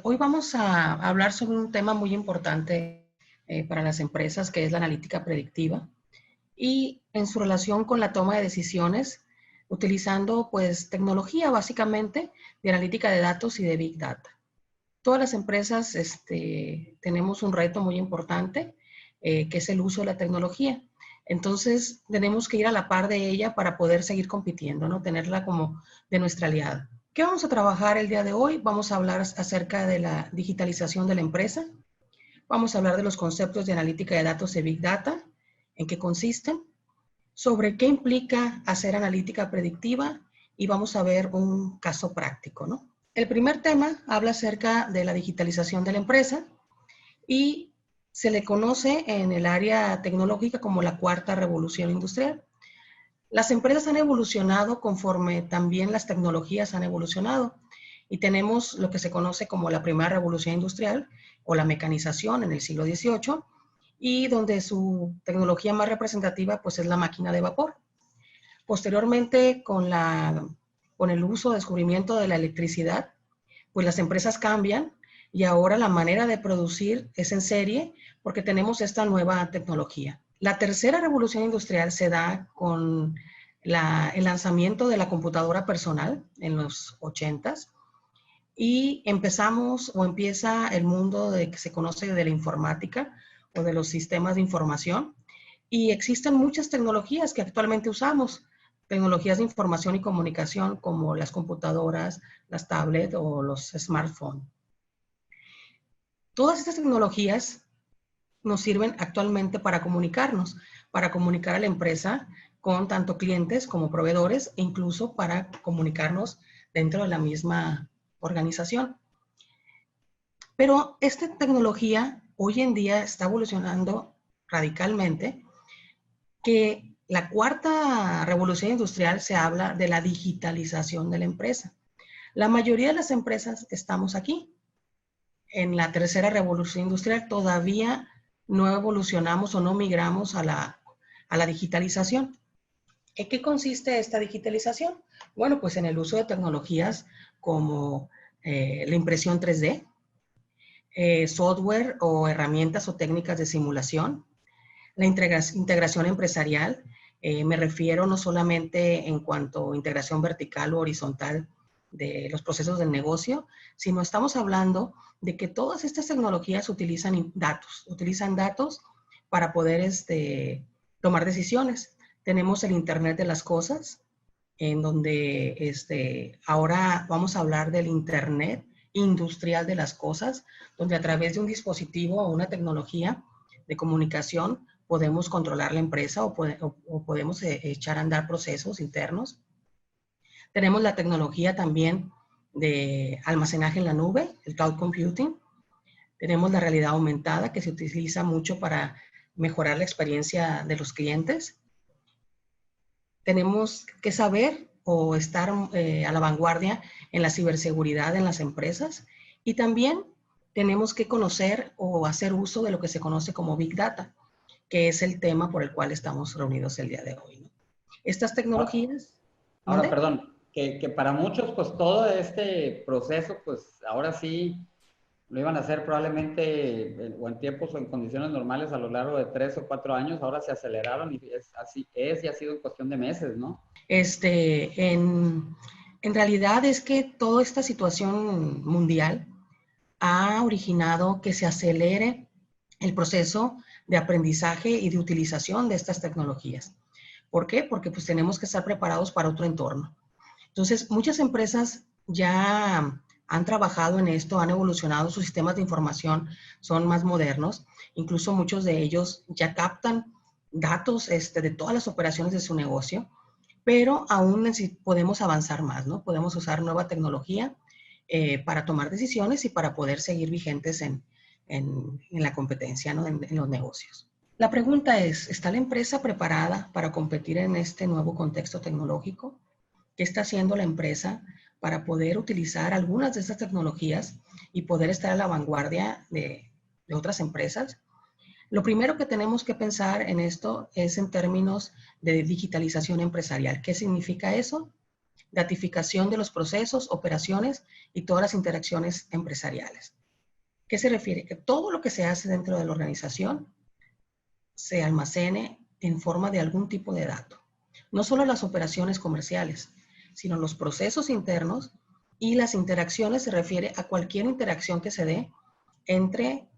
Hoy vamos a hablar sobre un tema muy importante para las empresas, que es la analítica predictiva y en su relación con la toma de decisiones, utilizando pues tecnología básicamente de analítica de datos y de Big Data. Todas las empresas tenemos un reto muy importante, que es el uso de la tecnología. Entonces, tenemos que ir a la par de ella para poder seguir compitiendo, ¿no? Tenerla como de nuestra aliada. ¿Qué vamos a trabajar el día de hoy? Vamos a hablar acerca de la digitalización de la empresa. Vamos a hablar de los conceptos de analítica de datos de Big Data, en qué consisten, sobre qué implica hacer analítica predictiva y vamos a ver un caso práctico, ¿no? El primer tema habla acerca de la digitalización de la empresa y se le conoce en el área tecnológica como la cuarta revolución industrial. Las empresas han evolucionado conforme también las tecnologías han evolucionado y tenemos lo que se conoce como la primera revolución industrial o la mecanización en el siglo XVIII y donde su tecnología más representativa pues es la máquina de vapor. Posteriormente, con el uso, descubrimiento de la electricidad, pues las empresas cambian y ahora la manera de producir es en serie porque tenemos esta nueva tecnología. La tercera revolución industrial se da con el lanzamiento de la computadora personal en los 80s y empieza el mundo que se conoce de la informática o de los sistemas de información y existen muchas tecnologías que actualmente usamos, tecnologías de información y comunicación como las computadoras, las tablets o los smartphones. Todas estas tecnologías nos sirven actualmente para comunicarnos, para comunicar a la empresa con tanto clientes como proveedores e incluso para comunicarnos dentro de la misma organización. Pero esta tecnología hoy en día está evolucionando radicalmente, que la cuarta revolución industrial se habla de la digitalización de la empresa. La mayoría de las empresas estamos aquí. En la tercera revolución industrial todavía no evolucionamos o no migramos a la digitalización. ¿En qué consiste esta digitalización? Bueno, pues en el uso de tecnologías como la impresión 3D, software o herramientas o técnicas de simulación, la integración empresarial. Me refiero no solamente en cuanto a integración vertical o horizontal de los procesos del negocio, sino estamos hablando de que todas estas tecnologías utilizan datos para poder tomar decisiones. Tenemos el Internet de las cosas, en donde ahora vamos a hablar del Internet industrial de las cosas, donde a través de un dispositivo o una tecnología de comunicación podemos controlar la empresa o podemos echar a andar procesos internos. Tenemos la tecnología también de almacenaje en la nube, el cloud computing. Tenemos la realidad aumentada que se utiliza mucho para mejorar la experiencia de los clientes. Tenemos que saber o estar a la vanguardia en la ciberseguridad en las empresas y también tenemos que conocer o hacer uso de lo que se conoce como Big Data, que es el tema por el cual estamos reunidos el día de hoy, ¿no? Estas tecnologías... Ahora, perdón, que para muchos, pues todo este proceso, pues ahora sí lo iban a hacer probablemente o en tiempos o en condiciones normales a lo largo de 3 o 4 años, ahora se aceleraron y y ha sido en cuestión de meses, ¿no? En realidad es que toda esta situación mundial ha originado que se acelere el proceso de aprendizaje y de utilización de estas tecnologías. ¿Por qué? Porque pues tenemos que estar preparados para otro entorno. Entonces, muchas empresas ya han trabajado en esto, han evolucionado, sus sistemas de información son más modernos, incluso muchos de ellos ya captan datos de todas las operaciones de su negocio, pero aún podemos avanzar más, ¿no? Podemos usar nueva tecnología para tomar decisiones y para poder seguir vigentes en la competencia, ¿no? En los negocios. La pregunta es, ¿está la empresa preparada para competir en este nuevo contexto tecnológico? ¿Qué está haciendo la empresa para poder utilizar algunas de estas tecnologías y poder estar a la vanguardia de otras empresas? Lo primero que tenemos que pensar en esto es en términos de digitalización empresarial. ¿Qué significa eso? datificación de los procesos, operaciones y todas las interacciones empresariales. ¿Qué se refiere? Que todo lo que se hace dentro de la organización se almacene en forma de algún tipo de dato. No solo las operaciones comerciales, sino los procesos internos, y las interacciones se refiere a cualquier interacción que se dé entre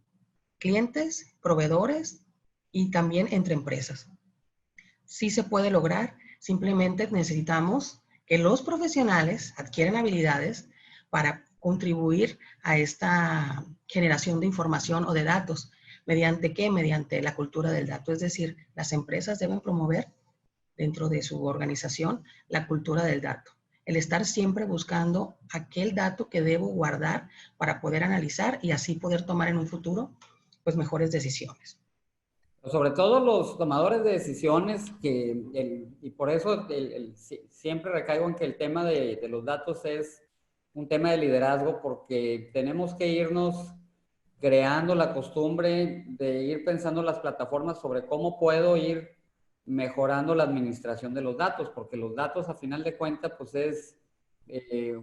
clientes, proveedores y también entre empresas. Sí se puede lograr, simplemente necesitamos que los profesionales adquieran habilidades para contribuir a esta generación de información o de datos. ¿Mediante qué? Mediante la cultura del dato. Es decir, las empresas deben promover dentro de su organización la cultura del dato. El estar siempre buscando aquel dato que debo guardar para poder analizar y así poder tomar en un futuro pues mejores decisiones. Sobre todo los tomadores de decisiones, y por eso siempre recaigo en que el tema de los datos es un tema de liderazgo, porque tenemos que irnos creando la costumbre de ir pensando las plataformas sobre cómo puedo ir mejorando la administración de los datos, porque los datos a final de cuentas pues es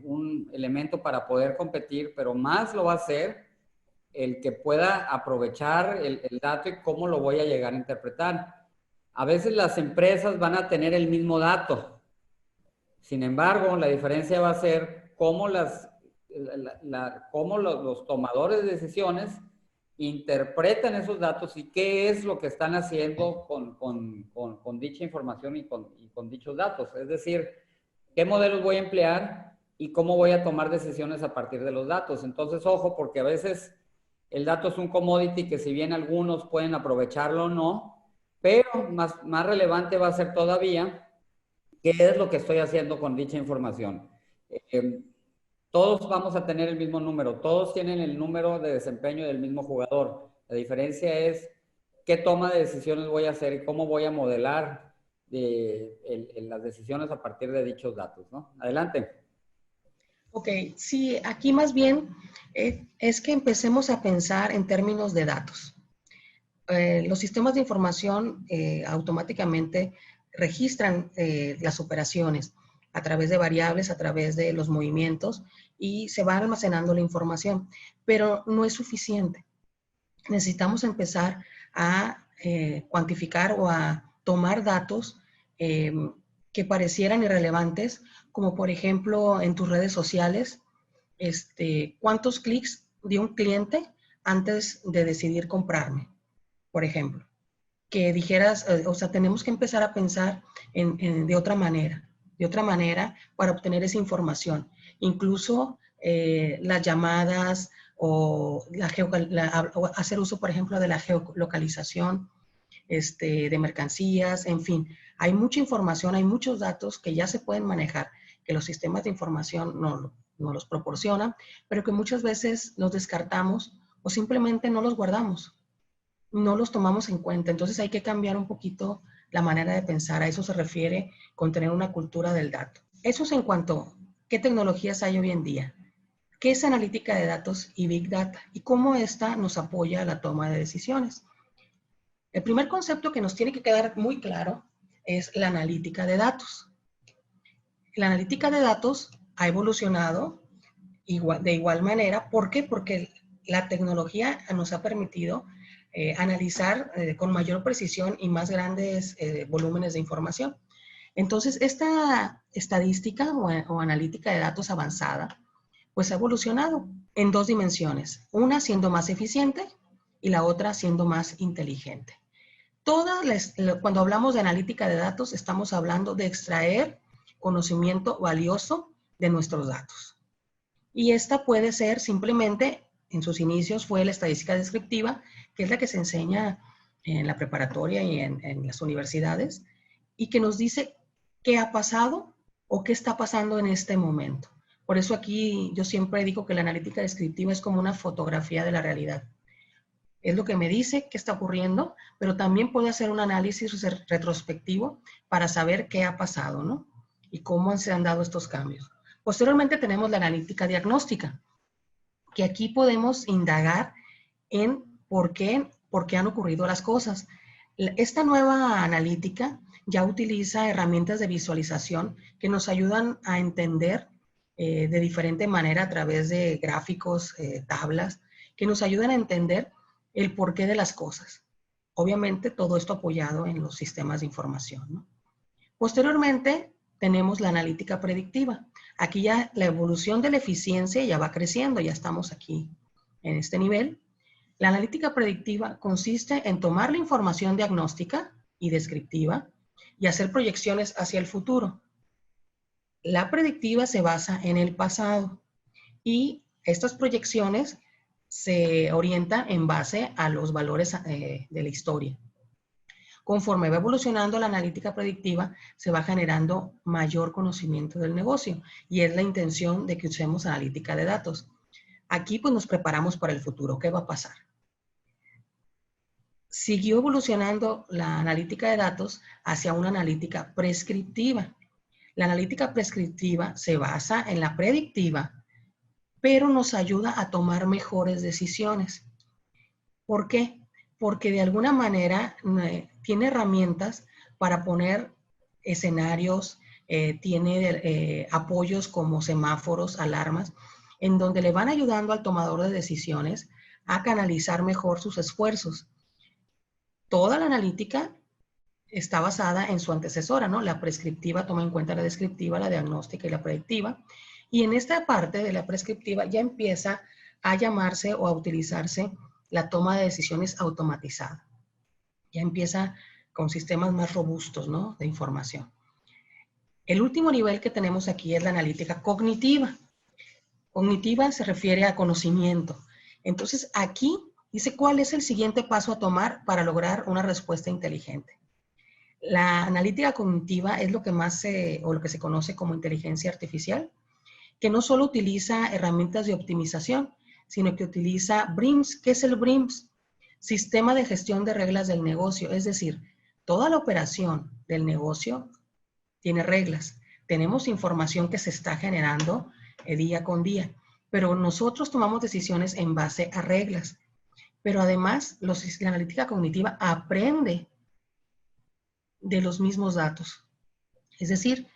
un elemento para poder competir, pero más lo va a hacer el que pueda aprovechar el dato y cómo lo voy a llegar a interpretar. A veces las empresas van a tener el mismo dato. Sin embargo, la diferencia va a ser cómo, cómo los tomadores de decisiones interpretan esos datos y qué es lo que están haciendo con dicha información y con dichos datos. Es decir, qué modelos voy a emplear y cómo voy a tomar decisiones a partir de los datos. Entonces, ojo, porque a veces el dato es un commodity que si bien algunos pueden aprovecharlo o no, pero más relevante va a ser todavía qué es lo que estoy haciendo con dicha información. Todos vamos a tener el mismo número, todos tienen el número de desempeño del mismo jugador. La diferencia es qué toma de decisiones voy a hacer y cómo voy a modelar las decisiones a partir de dichos datos, ¿no? Adelante. Ok, sí, aquí más bien es que empecemos a pensar en términos de datos. Los sistemas de información automáticamente registran las operaciones a través de variables, a través de los movimientos, y se va almacenando la información, pero no es suficiente. Necesitamos empezar a cuantificar o a tomar datos que parecieran irrelevantes, como por ejemplo en tus redes sociales, ¿cuántos clics dio un cliente antes de decidir comprarme? Por ejemplo, que dijeras, o sea, tenemos que empezar a pensar de otra manera para obtener esa información. Incluso las llamadas o hacer uso, por ejemplo, de la geolocalización de mercancías, en fin. Hay mucha información, hay muchos datos que ya se pueden manejar, que los sistemas de información no los proporcionan, pero que muchas veces los descartamos o simplemente no los guardamos, no los tomamos en cuenta. Entonces hay que cambiar un poquito la manera de pensar. A eso se refiere con tener una cultura del dato. Eso es en cuanto a qué tecnologías hay hoy en día, qué es analítica de datos y Big Data y cómo esta nos apoya a la toma de decisiones. El primer concepto que nos tiene que quedar muy claro es la analítica de datos. La analítica de datos ha evolucionado de igual manera. ¿Por qué? Porque la tecnología nos ha permitido analizar con mayor precisión y más grandes volúmenes de información. Entonces, esta estadística o analítica de datos avanzada, pues ha evolucionado en dos dimensiones. Una siendo más eficiente y la otra siendo más inteligente. Cuando hablamos de analítica de datos, estamos hablando de extraer conocimiento valioso de nuestros datos. Y esta puede ser simplemente, en sus inicios fue la estadística descriptiva, que es la que se enseña en la preparatoria y en las universidades, y que nos dice qué ha pasado o qué está pasando en este momento. Por eso aquí yo siempre digo que la analítica descriptiva es como una fotografía de la realidad. Es lo que me dice qué está ocurriendo, pero también puedo hacer un análisis retrospectivo para saber qué ha pasado, ¿no? Y cómo se han dado estos cambios. Posteriormente tenemos la analítica diagnóstica, que aquí podemos indagar en por qué han ocurrido las cosas. Esta nueva analítica ya utiliza herramientas de visualización que nos ayudan a entender de diferente manera a través de gráficos, tablas, que nos ayudan a entender el porqué de las cosas. Obviamente todo esto apoyado en los sistemas de información, ¿no? Posteriormente tenemos la analítica predictiva. Aquí ya la evolución de la eficiencia ya va creciendo, ya estamos aquí en este nivel. La analítica predictiva consiste en tomar la información diagnóstica y descriptiva y hacer proyecciones hacia el futuro. La predictiva se basa en el pasado y estas proyecciones se orientan en base a los valores de la historia. Conforme va evolucionando la analítica predictiva, se va generando mayor conocimiento del negocio y es la intención de que usemos analítica de datos. Aquí pues nos preparamos para el futuro. ¿Qué va a pasar? Siguió evolucionando la analítica de datos hacia una analítica prescriptiva. La analítica prescriptiva se basa en la predictiva, pero nos ayuda a tomar mejores decisiones. ¿Por qué? Porque de alguna manera tiene herramientas para poner escenarios, tiene apoyos como semáforos, alarmas, en donde le van ayudando al tomador de decisiones a canalizar mejor sus esfuerzos. Toda la analítica está basada en su antecesora, ¿no? La prescriptiva toma en cuenta la descriptiva, la diagnóstica y la predictiva. Y en esta parte de la prescriptiva ya empieza a llamarse o a utilizarse la toma de decisiones automatizada. Ya empieza con sistemas más robustos, ¿no? De información. El último nivel que tenemos aquí es la analítica cognitiva. Cognitiva se refiere a conocimiento. Entonces, aquí dice cuál es el siguiente paso a tomar para lograr una respuesta inteligente. La analítica cognitiva es lo que lo que se conoce como inteligencia artificial, que no solo utiliza herramientas de optimización, sino que utiliza BRIMS. ¿Qué es el BRIMS? Sistema de gestión de reglas del negocio. Es decir, toda la operación del negocio tiene reglas. Tenemos información que se está generando día con día, pero nosotros tomamos decisiones en base a reglas. Pero además, la analítica cognitiva aprende de los mismos datos. Es decir,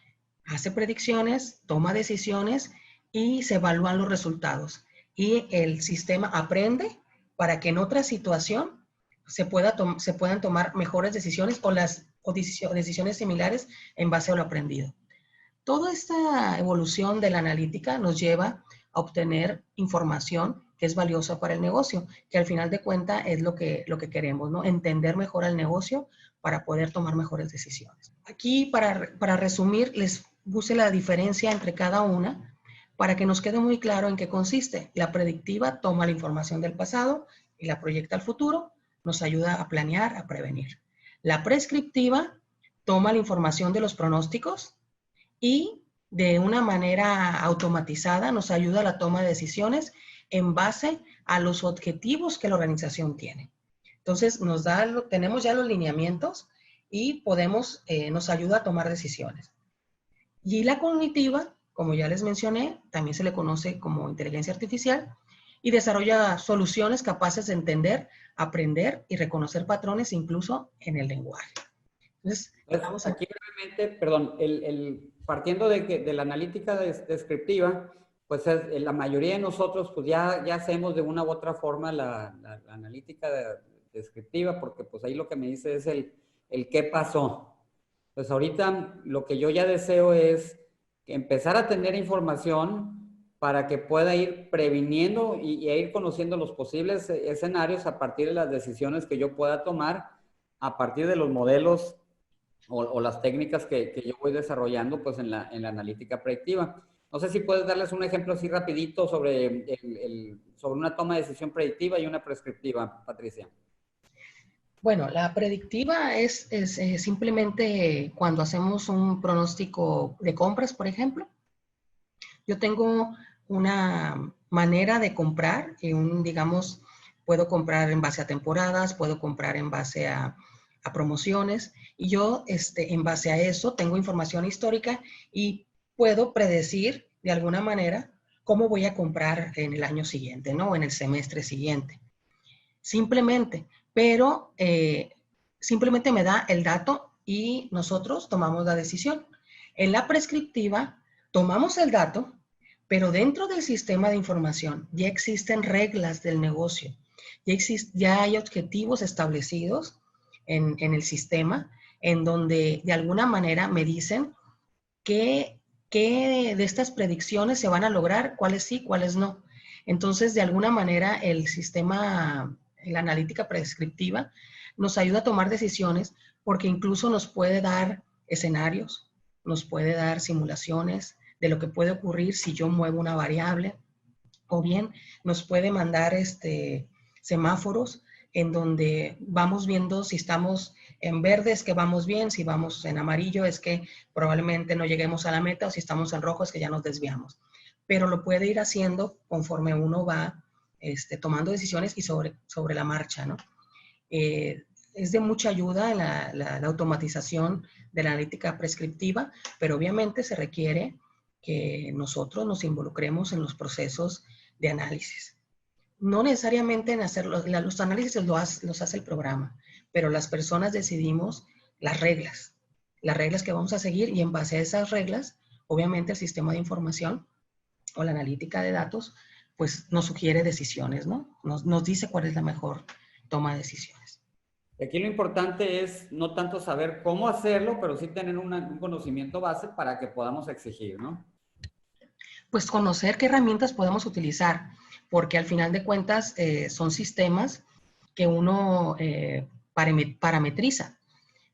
hace predicciones, toma decisiones y se evalúan los resultados. Y el sistema aprende para que en otra situación se puedan tomar mejores decisiones o decisiones similares en base a lo aprendido. Toda esta evolución de la analítica nos lleva a obtener información que es valiosa para el negocio, que al final de cuentas es lo que queremos, ¿no? Entender mejor al negocio para poder tomar mejores decisiones. Aquí, para resumir, les puse la diferencia entre cada una para que nos quede muy claro en qué consiste. La predictiva toma la información del pasado y la proyecta al futuro, nos ayuda a planear, a prevenir. La prescriptiva toma la información de los pronósticos y de una manera automatizada nos ayuda a la toma de decisiones en base a los objetivos que la organización tiene. Entonces, tenemos ya los lineamientos y nos ayuda a tomar decisiones. Y la cognitiva, como ya les mencioné, también se le conoce como inteligencia artificial y desarrolla soluciones capaces de entender, aprender y reconocer patrones incluso en el lenguaje. Entonces, vamos aquí brevemente, perdón, partiendo de la analítica descriptiva, pues la mayoría de nosotros pues ya hacemos de una u otra forma la analítica descriptiva, porque pues ahí lo que me dice es el qué pasó. Pues ahorita lo que yo ya deseo es empezar a tener información para que pueda ir previniendo y ir conociendo los posibles escenarios a partir de las decisiones que yo pueda tomar, a partir de los modelos o las técnicas que yo voy desarrollando pues en la analítica predictiva. No sé si puedes darles un ejemplo así rapidito sobre una toma de decisión predictiva y una prescriptiva, Patricia. Bueno, la predictiva es simplemente cuando hacemos un pronóstico de compras, por ejemplo. Yo tengo una manera de comprar, digamos, puedo comprar en base a temporadas, puedo comprar en base a promociones, y yo en base a eso tengo información histórica y puedo predecir de alguna manera cómo voy a comprar en el año siguiente, ¿no? En el semestre siguiente. Simplemente, pero simplemente me da el dato y nosotros tomamos la decisión. En la prescriptiva, tomamos el dato, pero dentro del sistema de información ya existen reglas del negocio, ya hay objetivos establecidos en el sistema, en donde de alguna manera me dicen qué de estas predicciones se van a lograr, cuáles sí, cuáles no. Entonces, de alguna manera, el sistema, la analítica prescriptiva, nos ayuda a tomar decisiones porque incluso nos puede dar escenarios, nos puede dar simulaciones de lo que puede ocurrir si yo muevo una variable, o bien nos puede mandar semáforos en donde vamos viendo si estamos en verde es que vamos bien, si vamos en amarillo es que probablemente no lleguemos a la meta, o si estamos en rojo es que ya nos desviamos. Pero lo puede ir haciendo conforme uno va tomando decisiones y sobre la marcha, ¿no? Es de mucha ayuda en la automatización de la analítica prescriptiva, pero obviamente se requiere que nosotros nos involucremos en los procesos de análisis. No necesariamente en hacer los análisis los hace el programa, pero las personas decidimos las reglas que vamos a seguir, y en base a esas reglas, obviamente el sistema de información o la analítica de datos, pues nos sugiere decisiones, ¿no? Nos dice cuál es la mejor toma de decisiones. Aquí lo importante es no tanto saber cómo hacerlo, pero sí tener un conocimiento base para que podamos exigir, ¿no? Pues conocer qué herramientas podemos utilizar, porque al final de cuentas son sistemas que uno parametriza.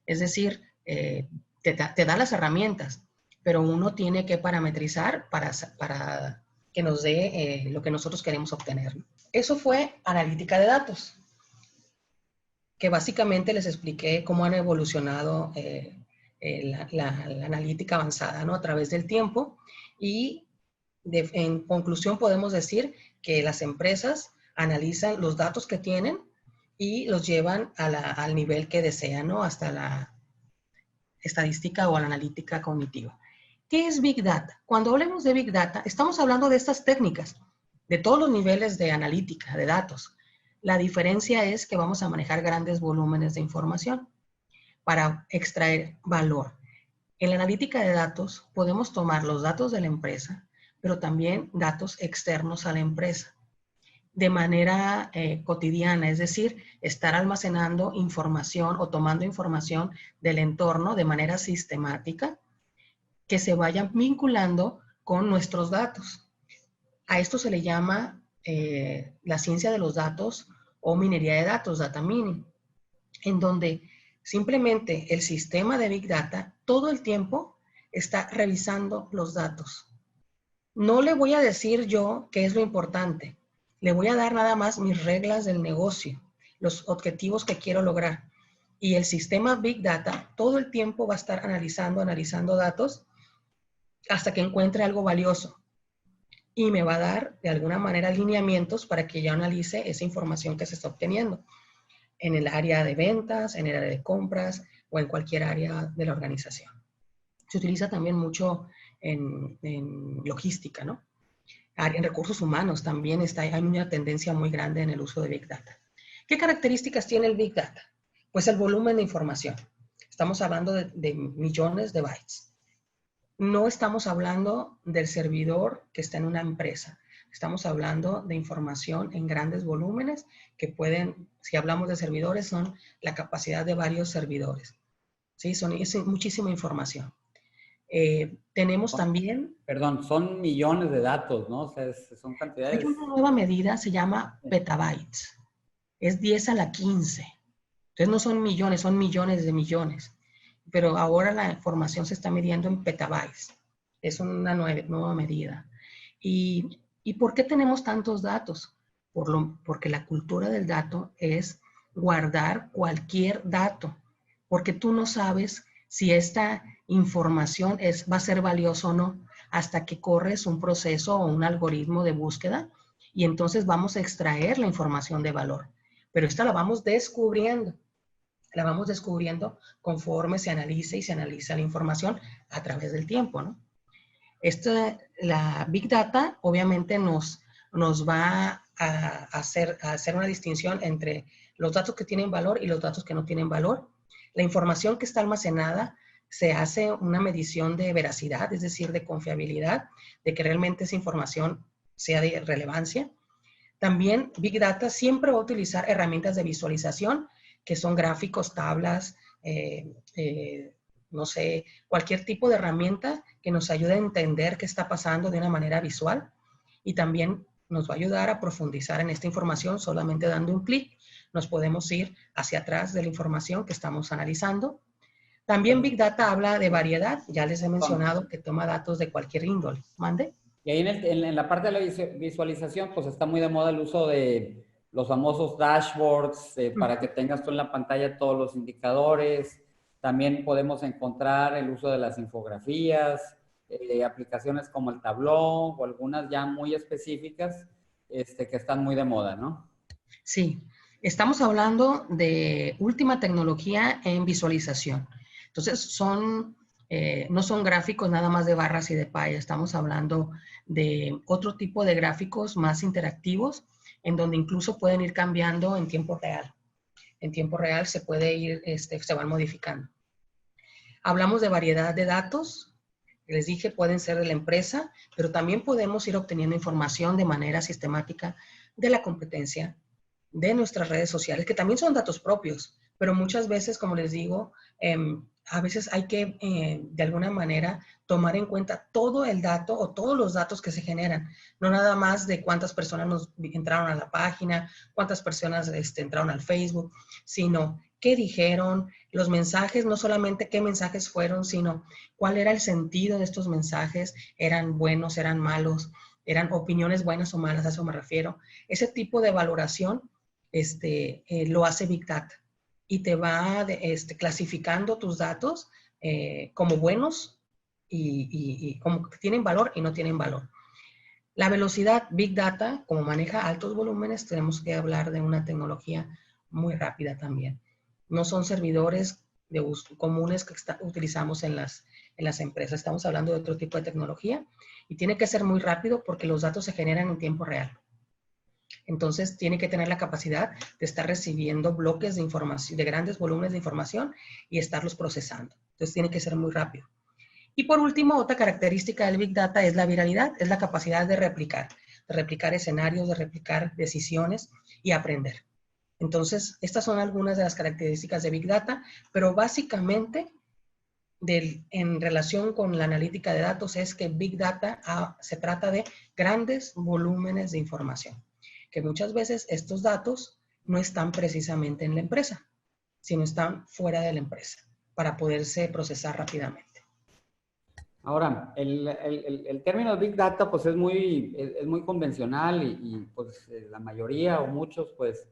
Es decir, te da las herramientas, pero uno tiene que parametrizar para que nos dé lo que nosotros queremos obtener. Eso fue analítica de datos, que básicamente les expliqué cómo han evolucionado la analítica avanzada, ¿no? A través del tiempo, y en conclusión podemos decir que las empresas analizan los datos que tienen y los llevan al nivel que desean, ¿no? Hasta la estadística o la analítica cognitiva. ¿Qué es Big Data? Cuando hablemos de Big Data, estamos hablando de estas técnicas, de todos los niveles de analítica, de datos. La diferencia es que vamos a manejar grandes volúmenes de información para extraer valor. En la analítica de datos podemos tomar los datos de la empresa, pero también datos externos a la empresa, de manera cotidiana, es decir, estar almacenando información o tomando información del entorno de manera sistemática que se vayan vinculando con nuestros datos. A esto se le llama la ciencia de los datos o minería de datos, data mining, en donde simplemente el sistema de Big Data todo el tiempo está revisando los datos. No le voy a decir yo qué es lo importante. Le voy a dar nada más mis reglas del negocio, los objetivos que quiero lograr. Y el sistema Big Data todo el tiempo va a estar analizando datos hasta que encuentre algo valioso. Y me va a dar, de alguna manera, lineamientos para que yo analice esa información que se está obteniendo en el área de ventas, en el área de compras o en cualquier área de la organización. Se utiliza también mucho en logística, ¿no? En recursos humanos también hay una tendencia muy grande en el uso de Big Data. ¿Qué características tiene el Big Data? Pues el volumen de información. Estamos hablando de millones de bytes. No estamos hablando del servidor que está en una empresa. Estamos hablando de información en grandes volúmenes que pueden, si hablamos de servidores, son la capacidad de varios servidores. ¿Sí? Es muchísima información. Tenemos también... Perdón, son millones de datos, ¿no? O sea, son cantidades... Hay una nueva medida, se llama petabytes. Es 10 a la 15. Entonces no son millones, son millones de millones. Pero ahora la información se está midiendo en petabytes. Es una nueva medida. ¿Y por qué tenemos tantos datos? Porque la cultura del dato es guardar cualquier dato, porque tú no sabes si esta información va a ser valiosa o no, hasta que corres un proceso o un algoritmo de búsqueda, y entonces vamos a extraer la información de valor. Pero esta la vamos descubriendo. La vamos descubriendo conforme se analiza y se analiza la información a través del tiempo, ¿no? La Big Data obviamente nos va a hacer una distinción entre los datos que tienen valor y los datos que no tienen valor. La información que está almacenada se hace una medición de veracidad, es decir, de confiabilidad, de que realmente esa información sea de relevancia. También Big Data siempre va a utilizar herramientas de visualización, que son gráficos, tablas, no sé, cualquier tipo de herramienta que nos ayude a entender qué está pasando de una manera visual. Y también nos va a ayudar a profundizar en esta información solamente dando un clic. Nos podemos ir hacia atrás de la información que estamos analizando. También Big Data habla de variedad. Ya les he mencionado que toma datos de cualquier índole. ¿Mande? Y ahí en la parte de la visualización, pues está muy de moda el uso de los famosos dashboards para que tengas tú en la pantalla todos los indicadores. También podemos encontrar el uso de las infografías, aplicaciones como el Tableau o algunas ya muy específicas que están muy de moda, ¿no? Sí, estamos hablando de última tecnología en visualización. Entonces, no son gráficos nada más de barras y de paya, estamos hablando de otro tipo de gráficos más interactivos, en donde incluso pueden ir cambiando en tiempo real. En tiempo real se puede ir, se van modificando. Hablamos de variedad de datos. Les dije, pueden ser de la empresa, pero también podemos ir obteniendo información de manera sistemática de la competencia, de nuestras redes sociales, que también son datos propios, pero muchas veces, como les digo, a veces hay que, de alguna manera, tomar en cuenta todo el dato o todos los datos que se generan, no nada más de cuántas personas entraron a la página, cuántas personas entraron al Facebook, sino qué dijeron, los mensajes, no solamente qué mensajes fueron, sino cuál era el sentido de estos mensajes, eran buenos, eran malos, eran opiniones buenas o malas, a eso me refiero. Ese tipo de valoración lo hace Big Data y te va clasificando tus datos como buenos y como que tienen valor y no tienen valor. La velocidad Big Data, como maneja altos volúmenes, tenemos que hablar de una tecnología muy rápida también. No son servidores de uso comunes que utilizamos en las empresas. Estamos hablando de otro tipo de tecnología y tiene que ser muy rápido porque los datos se generan en tiempo real. Entonces, tiene que tener la capacidad de estar recibiendo bloques de información, de grandes volúmenes de información y estarlos procesando. Entonces, tiene que ser muy rápido. Y por último, otra característica del Big Data es la viralidad, es la capacidad de replicar escenarios, de replicar decisiones y aprender. Entonces, estas son algunas de las características de Big Data, pero básicamente, en relación con la analítica de datos, es que Big Data se trata de grandes volúmenes de información, que muchas veces estos datos no están precisamente en la empresa, sino están fuera de la empresa para poderse procesar rápidamente. Ahora, el término Big Data pues es muy convencional y pues la mayoría o muchos pues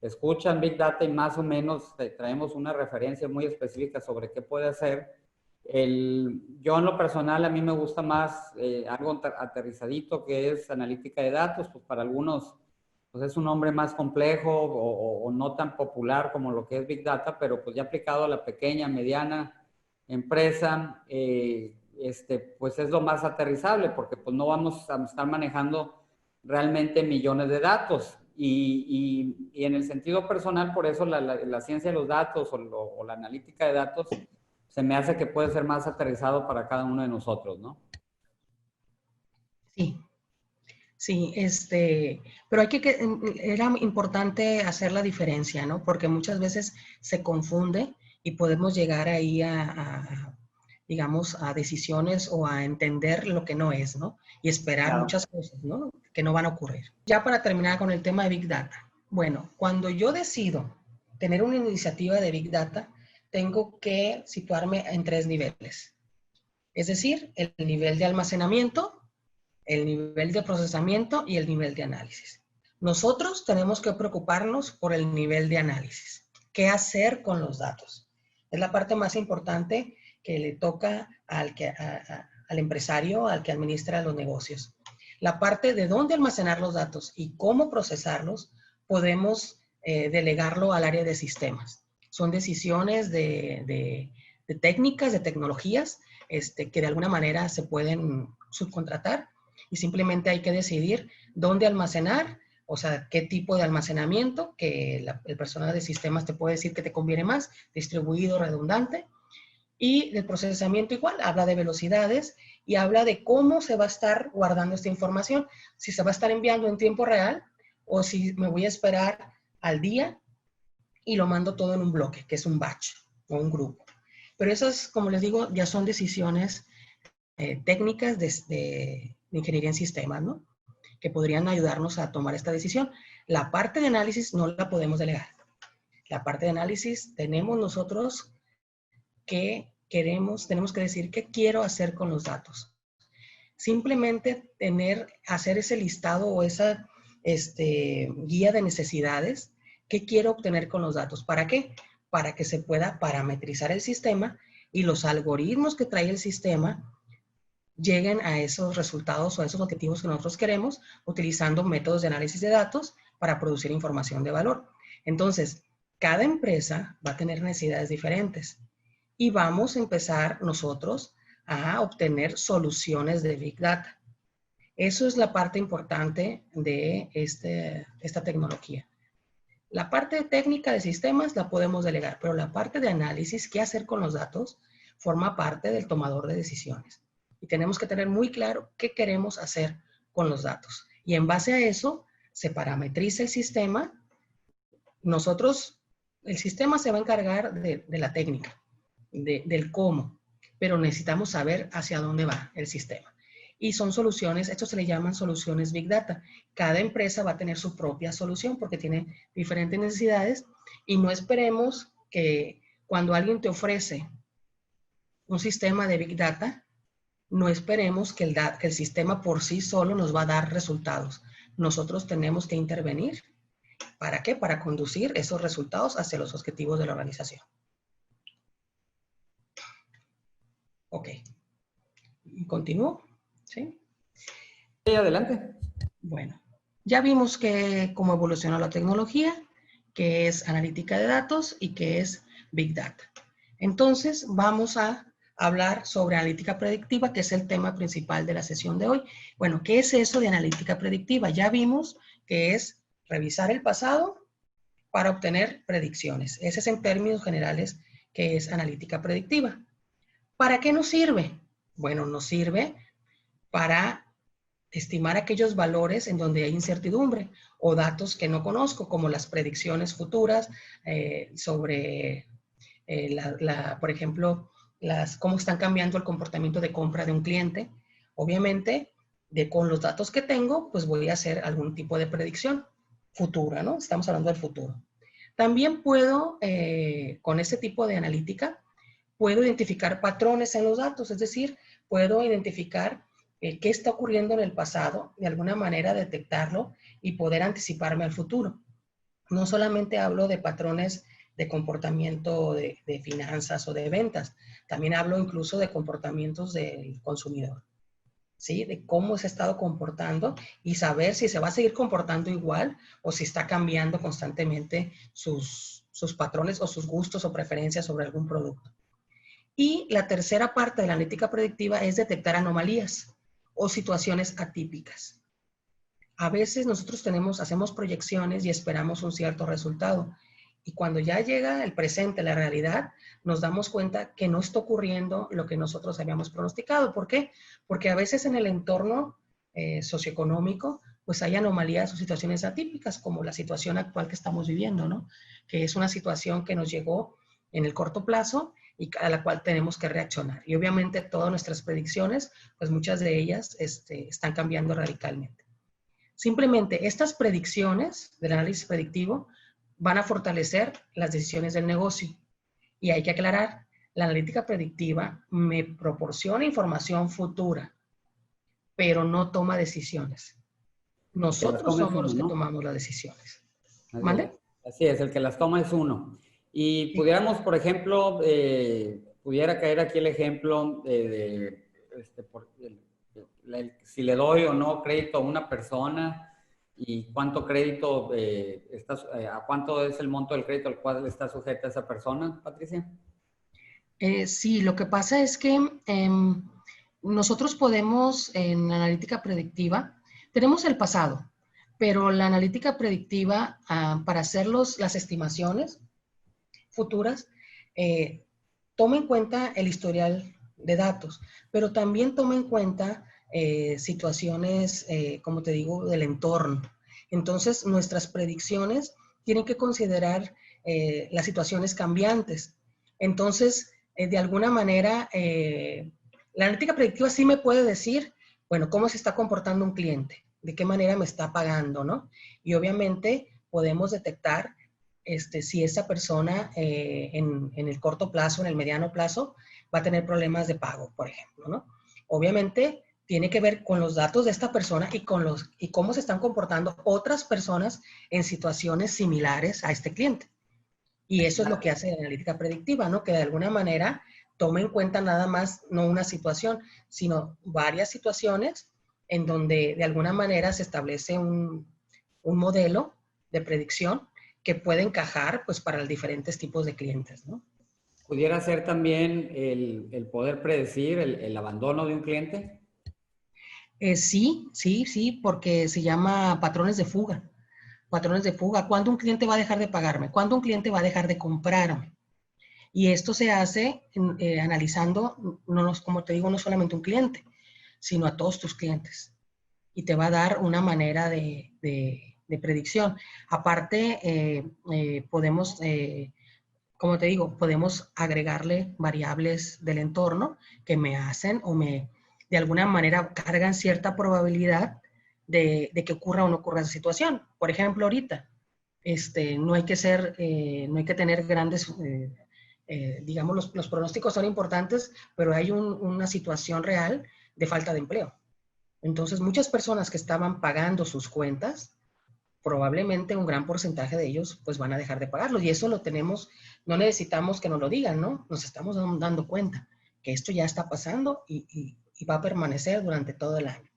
escuchan Big Data y más o menos traemos una referencia muy específica sobre qué puede hacer. Yo en lo personal a mí me gusta más algo aterrizadito que es analítica de datos, pues para algunos pues es un nombre más complejo o no tan popular como lo que es Big Data, pero pues ya aplicado a la pequeña, mediana empresa, pues es lo más aterrizable porque pues no vamos a estar manejando realmente millones de datos. Y en el sentido personal, por eso la ciencia de los datos o la analítica de datos se me hace que puede ser más aterrizado para cada uno de nosotros, ¿no? Sí, sí, pero era importante hacer la diferencia, ¿no? Porque muchas veces se confunde y podemos llegar ahí digamos, a decisiones o a entender lo que no es, ¿no? Y esperar Claro. muchas cosas, ¿no? Que no van a ocurrir. Ya para terminar con el tema de Big Data. Bueno, cuando yo decido tener una iniciativa de Big Data, tengo que situarme en 3 niveles. Es decir, el nivel de almacenamiento, el nivel de procesamiento y el nivel de análisis. Nosotros tenemos que preocuparnos por el nivel de análisis. ¿Qué hacer con los datos? Es la parte más importante que le toca al empresario, al que administra los negocios. La parte de dónde almacenar los datos y cómo procesarlos, podemos delegarlo al área de sistemas. Son decisiones de técnicas, de tecnologías, que de alguna manera se pueden subcontratar y simplemente hay que decidir dónde almacenar, O sea, qué tipo de almacenamiento, que el personal de sistemas te puede decir que te conviene más, distribuido, redundante. Y del procesamiento igual, habla de velocidades y habla de cómo se va a estar guardando esta información, si se va a estar enviando en tiempo real o si me voy a esperar al día y lo mando todo en un bloque, que es un batch o un grupo. Pero esas, como les digo, ya son decisiones técnicas de ingeniería en sistemas, ¿no? Que podrían ayudarnos a tomar esta decisión. La parte de análisis no la podemos delegar. La parte de análisis tenemos nosotros que tenemos que decir qué quiero hacer con los datos. Simplemente hacer ese listado o esa guía de necesidades, qué quiero obtener con los datos. ¿Para qué? Para que se pueda parametrizar el sistema y los algoritmos que trae el sistema lleguen a esos resultados o a esos objetivos que nosotros queremos utilizando métodos de análisis de datos para producir información de valor. Entonces, cada empresa va a tener necesidades diferentes y vamos a empezar nosotros a obtener soluciones de Big Data. Eso es la parte importante de esta tecnología. La parte técnica de sistemas la podemos delegar, pero la parte de análisis, qué hacer con los datos, forma parte del tomador de decisiones. Y tenemos que tener muy claro qué queremos hacer con los datos. Y en base a eso, se parametriza el sistema. El sistema se va a encargar de la técnica, del cómo, pero necesitamos saber hacia dónde va el sistema. Y son soluciones, esto se le llaman soluciones Big Data. Cada empresa va a tener su propia solución porque tiene diferentes necesidades y no esperemos que cuando alguien te ofrece un sistema de Big Data, no esperemos que el sistema por sí solo nos va a dar resultados. Nosotros tenemos que intervenir. ¿Para qué? Para conducir esos resultados hacia los objetivos de la organización. Ok. ¿Continúo? ¿Sí? Sí, adelante. Bueno, ya vimos cómo evolucionó la tecnología, que es analítica de datos y que es Big Data. Entonces, vamos a hablar sobre analítica predictiva, que es el tema principal de la sesión de hoy. Bueno, ¿qué es eso de analítica predictiva? Ya vimos que es revisar el pasado para obtener predicciones. Ese es en términos generales que es analítica predictiva. ¿Para qué nos sirve? Bueno, nos sirve para estimar aquellos valores en donde hay incertidumbre o datos que no conozco, como las predicciones futuras sobre, por ejemplo, cómo están cambiando el comportamiento de compra de un cliente. Obviamente, con los datos que tengo, pues voy a hacer algún tipo de predicción futura, ¿no? Estamos hablando del futuro. También puedo, con este tipo de analítica, puedo identificar patrones en los datos, es decir, puedo identificar qué está ocurriendo en el pasado, de alguna manera detectarlo y poder anticiparme al futuro. No solamente hablo de patrones de comportamiento de finanzas o de ventas, también hablo incluso de comportamientos del consumidor, ¿sí? De cómo se ha estado comportando y saber si se va a seguir comportando igual o si está cambiando constantemente sus patrones o sus gustos o preferencias sobre algún producto. Y la tercera parte de la analítica predictiva es detectar anomalías o situaciones atípicas. A veces nosotros hacemos proyecciones y esperamos un cierto resultado. Y cuando ya llega el presente, la realidad, nos damos cuenta que no está ocurriendo lo que nosotros habíamos pronosticado. ¿Por qué? Porque a veces en el entorno socioeconómico, pues hay anomalías o situaciones atípicas, como la situación actual que estamos viviendo, ¿no? Que es una situación que nos llegó en el corto plazo y a la cual tenemos que reaccionar. Y obviamente todas nuestras predicciones, pues muchas de ellas están cambiando radicalmente. Simplemente estas predicciones del análisis predictivo van a fortalecer las decisiones del negocio. Y hay que aclarar, la analítica predictiva me proporciona información futura, pero no toma decisiones. Nosotros somos los que tomamos las decisiones. ¿Vale? Así es, el que las toma es uno. Y pudiéramos, por ejemplo, pudiera caer aquí el ejemplo si le doy o no crédito a una persona y cuánto crédito, a cuánto es el monto del crédito al cual está sujeta esa persona, Patricia. Sí, lo que pasa es que nosotros podemos, en analítica predictiva, tenemos el pasado, pero la analítica predictiva, para hacer las estimaciones futuras, toma en cuenta el historial de datos, pero también toma en cuenta situaciones, como te digo, del entorno. Entonces, nuestras predicciones tienen que considerar las situaciones cambiantes. Entonces, de alguna manera, la analítica predictiva sí me puede decir, bueno, cómo se está comportando un cliente, de qué manera me está pagando, ¿no? Y obviamente podemos detectar si esa persona en el corto plazo, en el mediano plazo, va a tener problemas de pago, por ejemplo, ¿no? Obviamente tiene que ver con los datos de esta persona y cómo se están comportando otras personas en situaciones similares a este cliente. Y eso es lo que hace la analítica predictiva, ¿no? Que de alguna manera toma en cuenta nada más, no una situación, sino varias situaciones en donde de alguna manera se establece un modelo de predicción que puede encajar pues para los diferentes tipos de clientes, ¿no? ¿Pudiera ser también el poder predecir el abandono de un cliente? Sí, sí, sí, porque se llama patrones de fuga. Patrones de fuga. ¿Cuándo un cliente va a dejar de pagarme? ¿Cuándo un cliente va a dejar de comprarme? Y esto se hace analizando, como te digo, no solamente un cliente, sino a todos tus clientes. Y te va a dar una manera de predicción. Aparte, podemos, como te digo, podemos agregarle variables del entorno que me hacen de alguna manera, cargan cierta probabilidad de que ocurra o no ocurra esa situación. Por ejemplo, ahorita, no hay que tener grandes, digamos, los pronósticos son importantes, pero hay una situación real de falta de empleo. Entonces, muchas personas que estaban pagando sus cuentas, probablemente un gran porcentaje de ellos pues van a dejar de pagarlo. Y eso lo tenemos, no necesitamos que nos lo digan, ¿no? Nos estamos dando cuenta que esto ya está pasando y va a permanecer durante todo el año.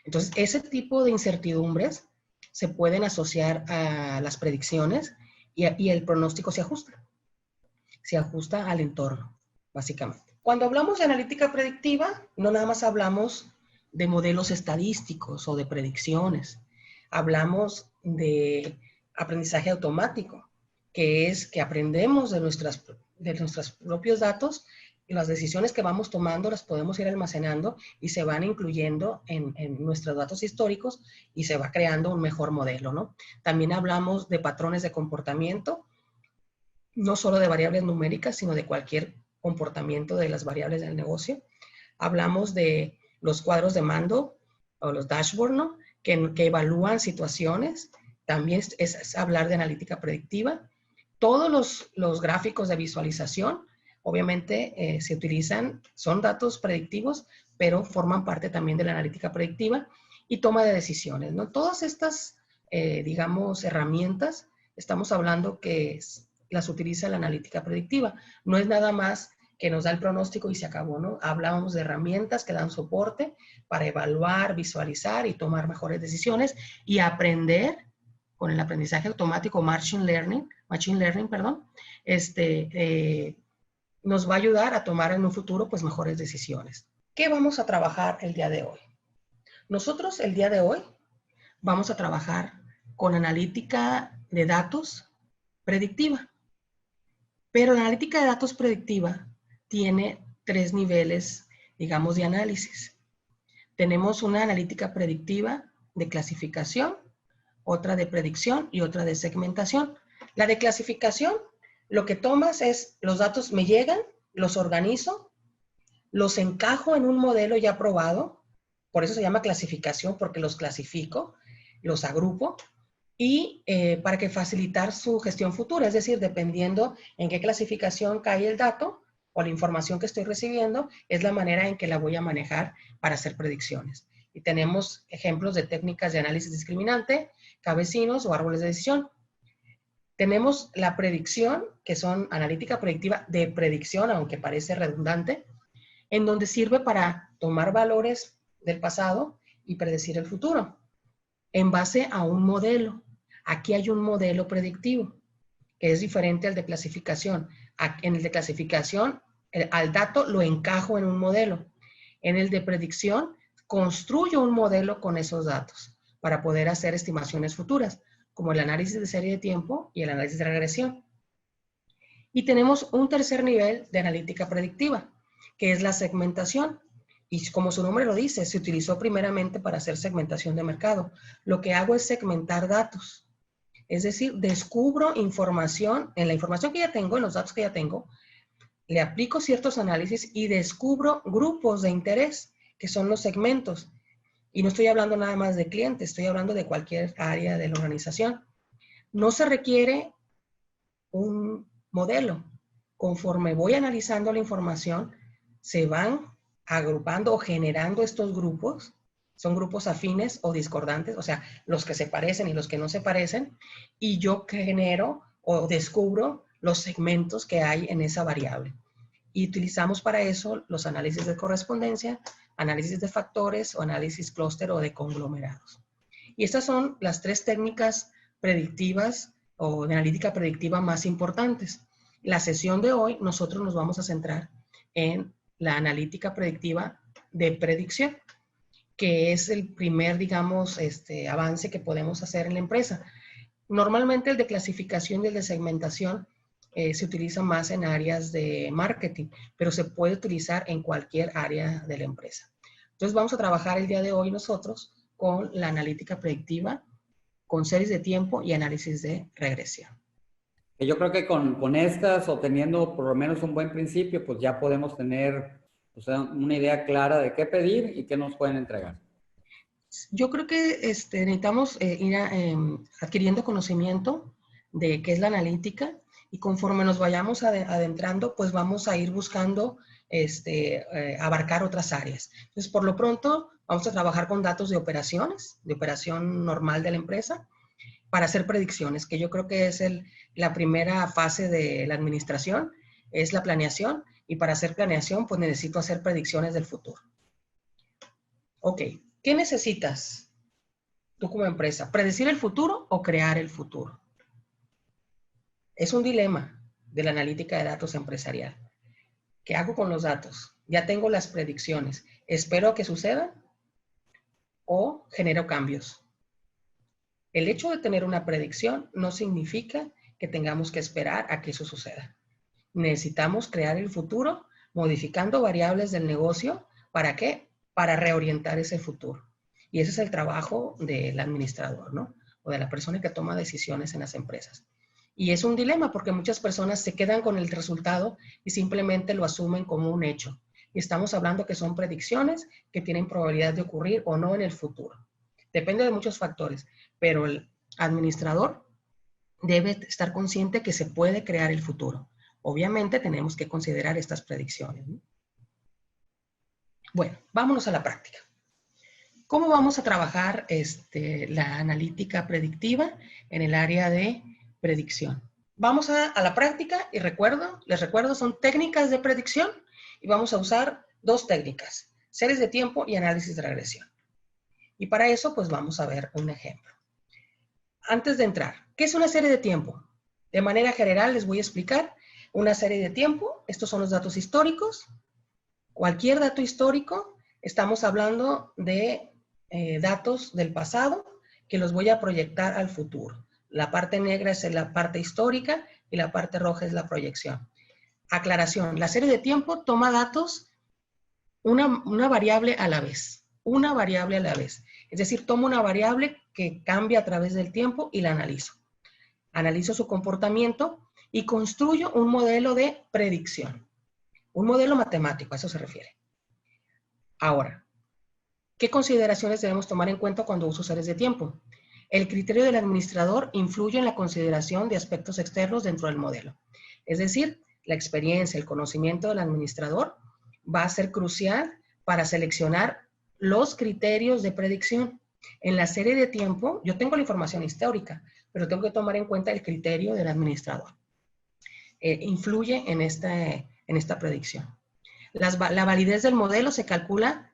Entonces, ese tipo de incertidumbres se pueden asociar a las predicciones y el pronóstico se ajusta al entorno, básicamente. Cuando hablamos de analítica predictiva, no nada más hablamos de modelos estadísticos o de predicciones. Hablamos de aprendizaje automático, que es que aprendemos de nuestros propios datos y las decisiones que vamos tomando las podemos ir almacenando y se van incluyendo en nuestros datos históricos y se va creando un mejor modelo, ¿no? También hablamos de patrones de comportamiento, no solo de variables numéricas, sino de cualquier comportamiento de las variables del negocio. Hablamos de los cuadros de mando o los dashboards, ¿no? que evalúan situaciones. También es hablar de analítica predictiva. Todos los gráficos de visualización, obviamente, se utilizan, son datos predictivos, pero forman parte también de la analítica predictiva y toma de decisiones, ¿no? Todas estas, digamos, herramientas, estamos hablando que las utiliza la analítica predictiva. No es nada más que nos da el pronóstico y se acabó, ¿no? Hablábamos de herramientas que dan soporte para evaluar, visualizar y tomar mejores decisiones y aprender con el aprendizaje automático, machine learning, perdón, nos va a ayudar a tomar en un futuro pues mejores decisiones. ¿Qué vamos a trabajar el día de hoy? Nosotros el día de hoy vamos a trabajar con analítica de datos predictiva. Pero la analítica de datos predictiva tiene 3 niveles, digamos, de análisis. Tenemos una analítica predictiva de clasificación, otra de predicción y otra de segmentación. La de clasificación, lo que tomas es los datos me llegan, los organizo, los encajo en un modelo ya probado, por eso se llama clasificación, porque los clasifico, los agrupo, y para que facilitar su gestión futura, es decir, dependiendo en qué clasificación cae el dato o la información que estoy recibiendo, es la manera en que la voy a manejar para hacer predicciones. Y tenemos ejemplos de técnicas de análisis discriminante, cabecinos o árboles de decisión. Tenemos la predicción, que son analítica predictiva de predicción, aunque parece redundante, en donde sirve para tomar valores del pasado y predecir el futuro en base a un modelo. Aquí hay un modelo predictivo que es diferente al de clasificación. En el de clasificación, al dato lo encajo en un modelo. En el de predicción, construyo un modelo con esos datos. para poder hacer estimaciones futuras, como el análisis de serie de tiempo y el análisis de regresión. Y tenemos un tercer nivel de analítica predictiva, que es la segmentación. Y como su nombre lo dice, se utilizó primeramente para hacer segmentación de mercado. Lo que hago es segmentar datos. Es decir, descubro información, en la información que ya tengo, en los datos que ya tengo, le aplico ciertos análisis y descubro grupos de interés, que son los segmentos. Y no estoy hablando nada más de clientes, estoy hablando de cualquier área de la organización. No se requiere un modelo. Conforme voy analizando la información, se van agrupando o generando estos grupos. Son grupos afines o discordantes, o sea, los que se parecen y los que no se parecen. Y yo genero o descubro los segmentos que hay en esa variable. Y utilizamos para eso los análisis de correspondencia, análisis de factores o análisis clúster o de conglomerados. Y estas son las tres técnicas predictivas o de analítica predictiva más importantes. La sesión de hoy nosotros nos vamos a centrar en la analítica predictiva de predicción, que es el primer, digamos, avance que podemos hacer en la empresa. Normalmente el de clasificación y el de segmentación se utiliza más en áreas de marketing, pero se puede utilizar en cualquier área de la empresa. Entonces vamos a trabajar el día de hoy nosotros con la analítica predictiva, con series de tiempo y análisis de regresión. Yo creo que con estas, o teniendo por lo menos un buen principio, pues ya podemos tener, o sea, una idea clara de qué pedir y qué nos pueden entregar. Yo creo que necesitamos ir adquiriendo conocimiento de qué es la analítica, y conforme nos vayamos adentrando, pues vamos a ir buscando abarcar otras áreas. Entonces, por lo pronto, vamos a trabajar con datos de operaciones, de operación normal de la empresa, para hacer predicciones, que yo creo que es la primera fase de la administración, es la planeación, y para hacer planeación, pues necesito hacer predicciones del futuro. Ok, ¿qué necesitas tú como empresa? ¿Predecir el futuro o crear el futuro? Es un dilema de la analítica de datos empresarial. ¿Qué hago con los datos? Ya tengo las predicciones. ¿Espero a que sucedan o genero cambios? El hecho de tener una predicción no significa que tengamos que esperar a que eso suceda. Necesitamos crear el futuro modificando variables del negocio. ¿Para qué? Para reorientar ese futuro. Y ese es el trabajo del administrador, ¿no? O de la persona que toma decisiones en las empresas. Y es un dilema porque muchas personas se quedan con el resultado y simplemente lo asumen como un hecho. Y estamos hablando que son predicciones que tienen probabilidad de ocurrir o no en el futuro. Depende de muchos factores, pero el administrador debe estar consciente que se puede crear el futuro. Obviamente tenemos que considerar estas predicciones, ¿no? Bueno, vámonos a la práctica. ¿Cómo vamos a trabajar la analítica predictiva en el área de predicción? Vamos a la práctica y les recuerdo, son técnicas de predicción y vamos a usar dos técnicas, series de tiempo y análisis de regresión. Y para eso, pues vamos a ver un ejemplo. Antes de entrar, ¿qué es una serie de tiempo? De manera general les voy a explicar una serie de tiempo. Estos son los datos históricos. Cualquier dato histórico, estamos hablando de datos del pasado que los voy a proyectar al futuro. La parte negra es la parte histórica y la parte roja es la proyección. Aclaración, la serie de tiempo toma datos una variable a la vez. Una variable a la vez. Es decir, tomo una variable que cambia a través del tiempo y la analizo. Analizo su comportamiento y construyo un modelo de predicción. Un modelo matemático, a eso se refiere. Ahora, ¿qué consideraciones debemos tomar en cuenta cuando uso series de tiempo? El criterio del administrador influye en la consideración de aspectos externos dentro del modelo. Es decir, la experiencia, el conocimiento del administrador va a ser crucial para seleccionar los criterios de predicción. En la serie de tiempo, yo tengo la información histórica, pero tengo que tomar en cuenta el criterio del administrador. Influye en esta predicción. La validez del modelo se calcula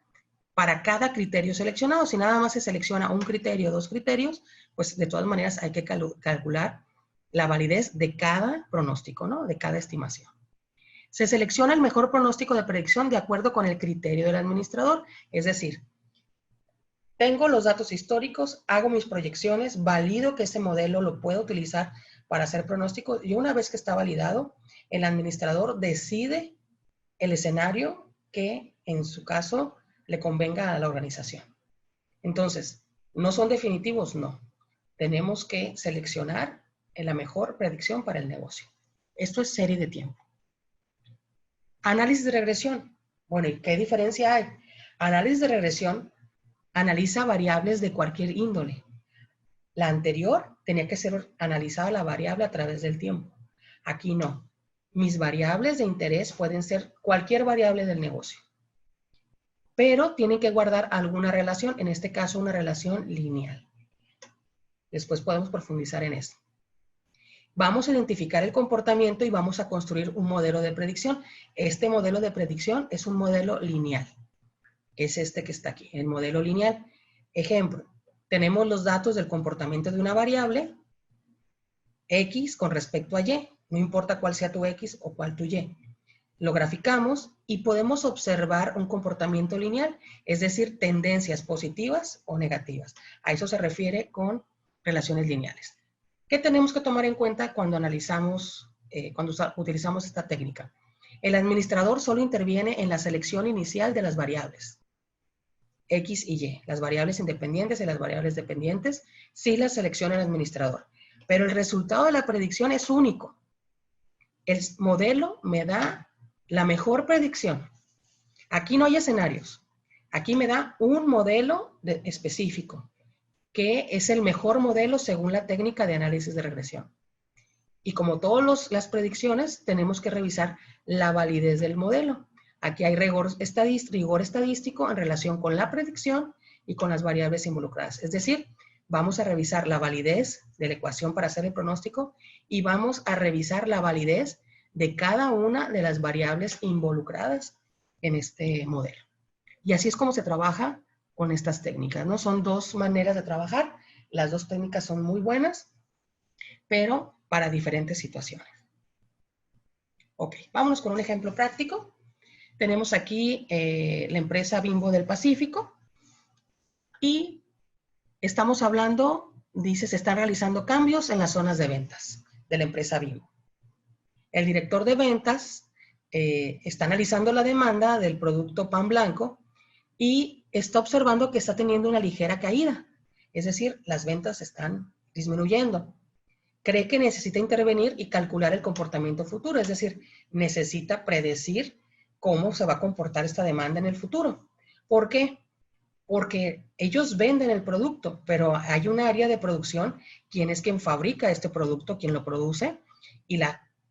para cada criterio seleccionado. Si nada más se selecciona un criterio o dos criterios, pues de todas maneras hay que calcular la validez de cada pronóstico, ¿no? De cada estimación. Se selecciona el mejor pronóstico de predicción de acuerdo con el criterio del administrador. Es decir, Tengo los datos históricos, hago mis proyecciones, valido que ese modelo lo puedo utilizar para hacer pronósticos y una vez que está validado, el administrador decide el escenario que en su caso le convenga a la organización. Entonces, ¿no son definitivos? No. Tenemos que seleccionar la mejor predicción para el negocio. Esto es serie de tiempo. Análisis de regresión. Bueno, ¿y qué diferencia hay? Análisis de regresión analiza variables de cualquier índole. La anterior tenía que ser analizada la variable a través del tiempo. Aquí no. Mis variables de interés pueden ser cualquier variable del negocio, pero tienen que guardar alguna relación, en este caso una relación lineal. Después podemos profundizar en esto. Vamos a identificar el comportamiento y vamos a construir un modelo de predicción. Este modelo de predicción es un modelo lineal. Es este que está aquí, el modelo lineal. Ejemplo, tenemos los datos del comportamiento de una variable X con respecto a Y. No importa cuál sea tu X o cuál tu Y. Lo graficamos y podemos observar un comportamiento lineal, es decir, tendencias positivas o negativas. A eso se refiere con relaciones lineales. ¿Qué tenemos que tomar en cuenta cuando analizamos, cuando utilizamos esta técnica? El administrador solo interviene en la selección inicial de las variables X y Y, las variables independientes y las variables dependientes, sí las selecciona el administrador. Pero el resultado de la predicción es único. El modelo me da la mejor predicción. Aquí no hay escenarios. Aquí me da un modelo específico, que es el mejor modelo según la técnica de análisis de regresión. Y como todas las predicciones, tenemos que revisar la validez del modelo. Aquí hay rigor estadístico en relación con la predicción y con las variables involucradas. Es decir, vamos a revisar la validez de la ecuación para hacer el pronóstico y vamos a revisar la validez de cada una de las variables involucradas en este modelo. Y así es como se trabaja con estas técnicas, ¿no? Son dos maneras de trabajar. Las dos técnicas son muy buenas, pero para diferentes situaciones. Ok, vámonos con un ejemplo práctico. Tenemos aquí la empresa Bimbo del Pacífico y estamos hablando, dice, se están realizando cambios en las zonas de ventas de la empresa Bimbo. El director de ventas está analizando la demanda del producto pan blanco y está observando que está teniendo una ligera caída. Es decir, las ventas están disminuyendo. Cree que necesita intervenir y calcular el comportamiento futuro. Es decir, necesita predecir cómo se va a comportar esta demanda en el futuro. ¿Por qué? Porque ellos venden el producto, pero hay un área de producción, quien es quien fabrica este producto, quien lo produce, y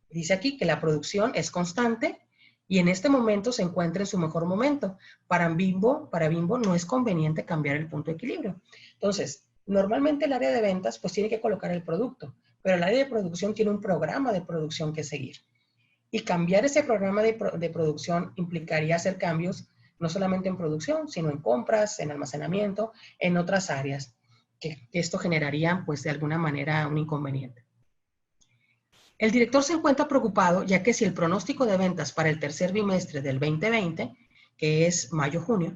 dice aquí que la producción es constante y en este momento se encuentra en su mejor momento. Para Bimbo no es conveniente cambiar el punto de equilibrio. Entonces, normalmente el área de ventas pues tiene que colocar el producto, pero el área de producción tiene un programa de producción que seguir. Y cambiar ese programa de producción implicaría hacer cambios no solamente en producción, sino en compras, en almacenamiento, en otras áreas, que esto generaría pues de alguna manera un inconveniente. El director se encuentra preocupado ya que si el pronóstico de ventas para el tercer bimestre del 2020, que es mayo-junio,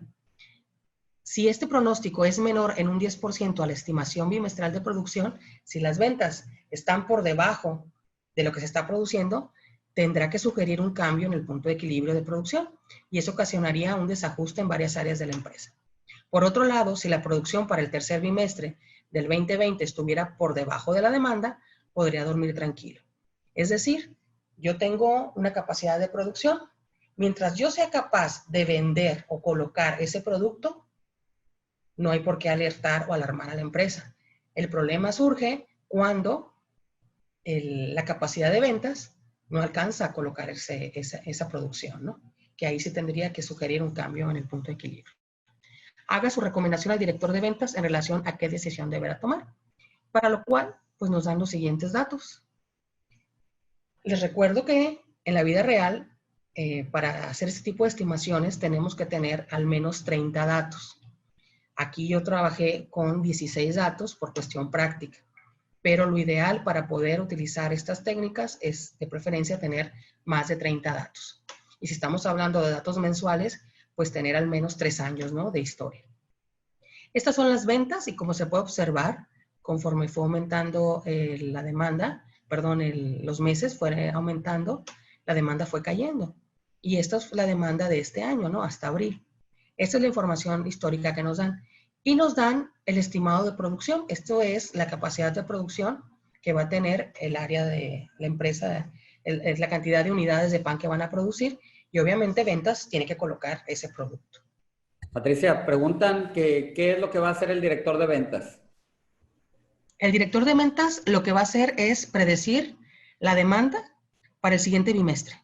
si este pronóstico es menor en un 10% a la estimación bimestral de producción, si las ventas están por debajo de lo que se está produciendo, tendrá que sugerir un cambio en el punto de equilibrio de producción y eso ocasionaría un desajuste en varias áreas de la empresa. Por otro lado, si la producción para el tercer bimestre del 2020 estuviera por debajo de la demanda, podría dormir tranquilo. Es decir, yo tengo una capacidad de producción. Mientras yo sea capaz de vender o colocar ese producto, no hay por qué alertar o alarmar a la empresa. El problema surge cuando la capacidad de ventas no alcanza a colocar esa producción, ¿no? Que ahí sí tendría que sugerir un cambio en el punto de equilibrio. Haga su recomendación al director de ventas en relación a qué decisión deberá tomar, para lo cual pues nos dan los siguientes datos. Les recuerdo que en la vida real, para hacer este tipo de estimaciones tenemos que tener al menos 30 datos. Aquí yo trabajé con 16 datos por cuestión práctica, pero lo ideal para poder utilizar estas técnicas es de preferencia tener más de 30 datos. Y si estamos hablando de datos mensuales, pues tener al menos 3 años, ¿no?, de historia. Estas son las ventas y como se puede observar, conforme fue aumentando la demanda, perdón, los meses fue aumentando, la demanda fue cayendo. Y esta es la demanda de este año, ¿no? Hasta abril. Esta es la información histórica que nos dan. Y nos dan el estimado de producción. Esto es la capacidad de producción que va a tener el área de la empresa, es la cantidad de unidades de pan que van a producir. Y obviamente ventas tiene que colocar ese producto. Patricia, preguntan que qué es lo que va a hacer el director de ventas. El director de ventas lo que va a hacer es predecir la demanda para el siguiente bimestre.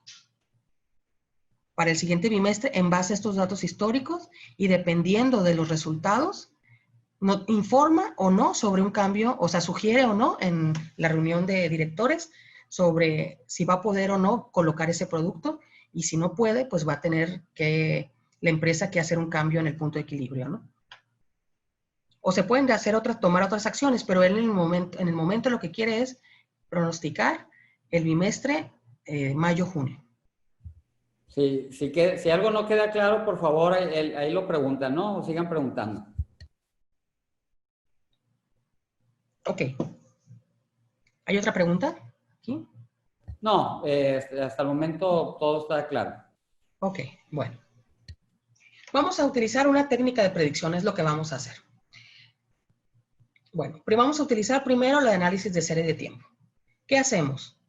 Para el siguiente bimestre en base a estos datos históricos y dependiendo de los resultados, informa o no sobre un cambio, o sea, sugiere o no en la reunión de directores sobre si va a poder o no colocar ese producto y si no puede, pues va a tener que la empresa que hacer un cambio en el punto de equilibrio, ¿no? O se pueden tomar otras acciones, pero él en el momento lo que quiere es pronosticar el bimestre mayo-junio. Sí, si algo no queda claro, por favor, ahí lo preguntan, ¿no? O sigan preguntando. Ok. ¿Hay otra pregunta? ¿Aquí? No, hasta el momento todo está claro. Ok, bueno. Vamos a utilizar una técnica de predicción, es lo que vamos a hacer. Bueno, vamos a utilizar primero el análisis de serie de tiempo. ¿Qué hacemos?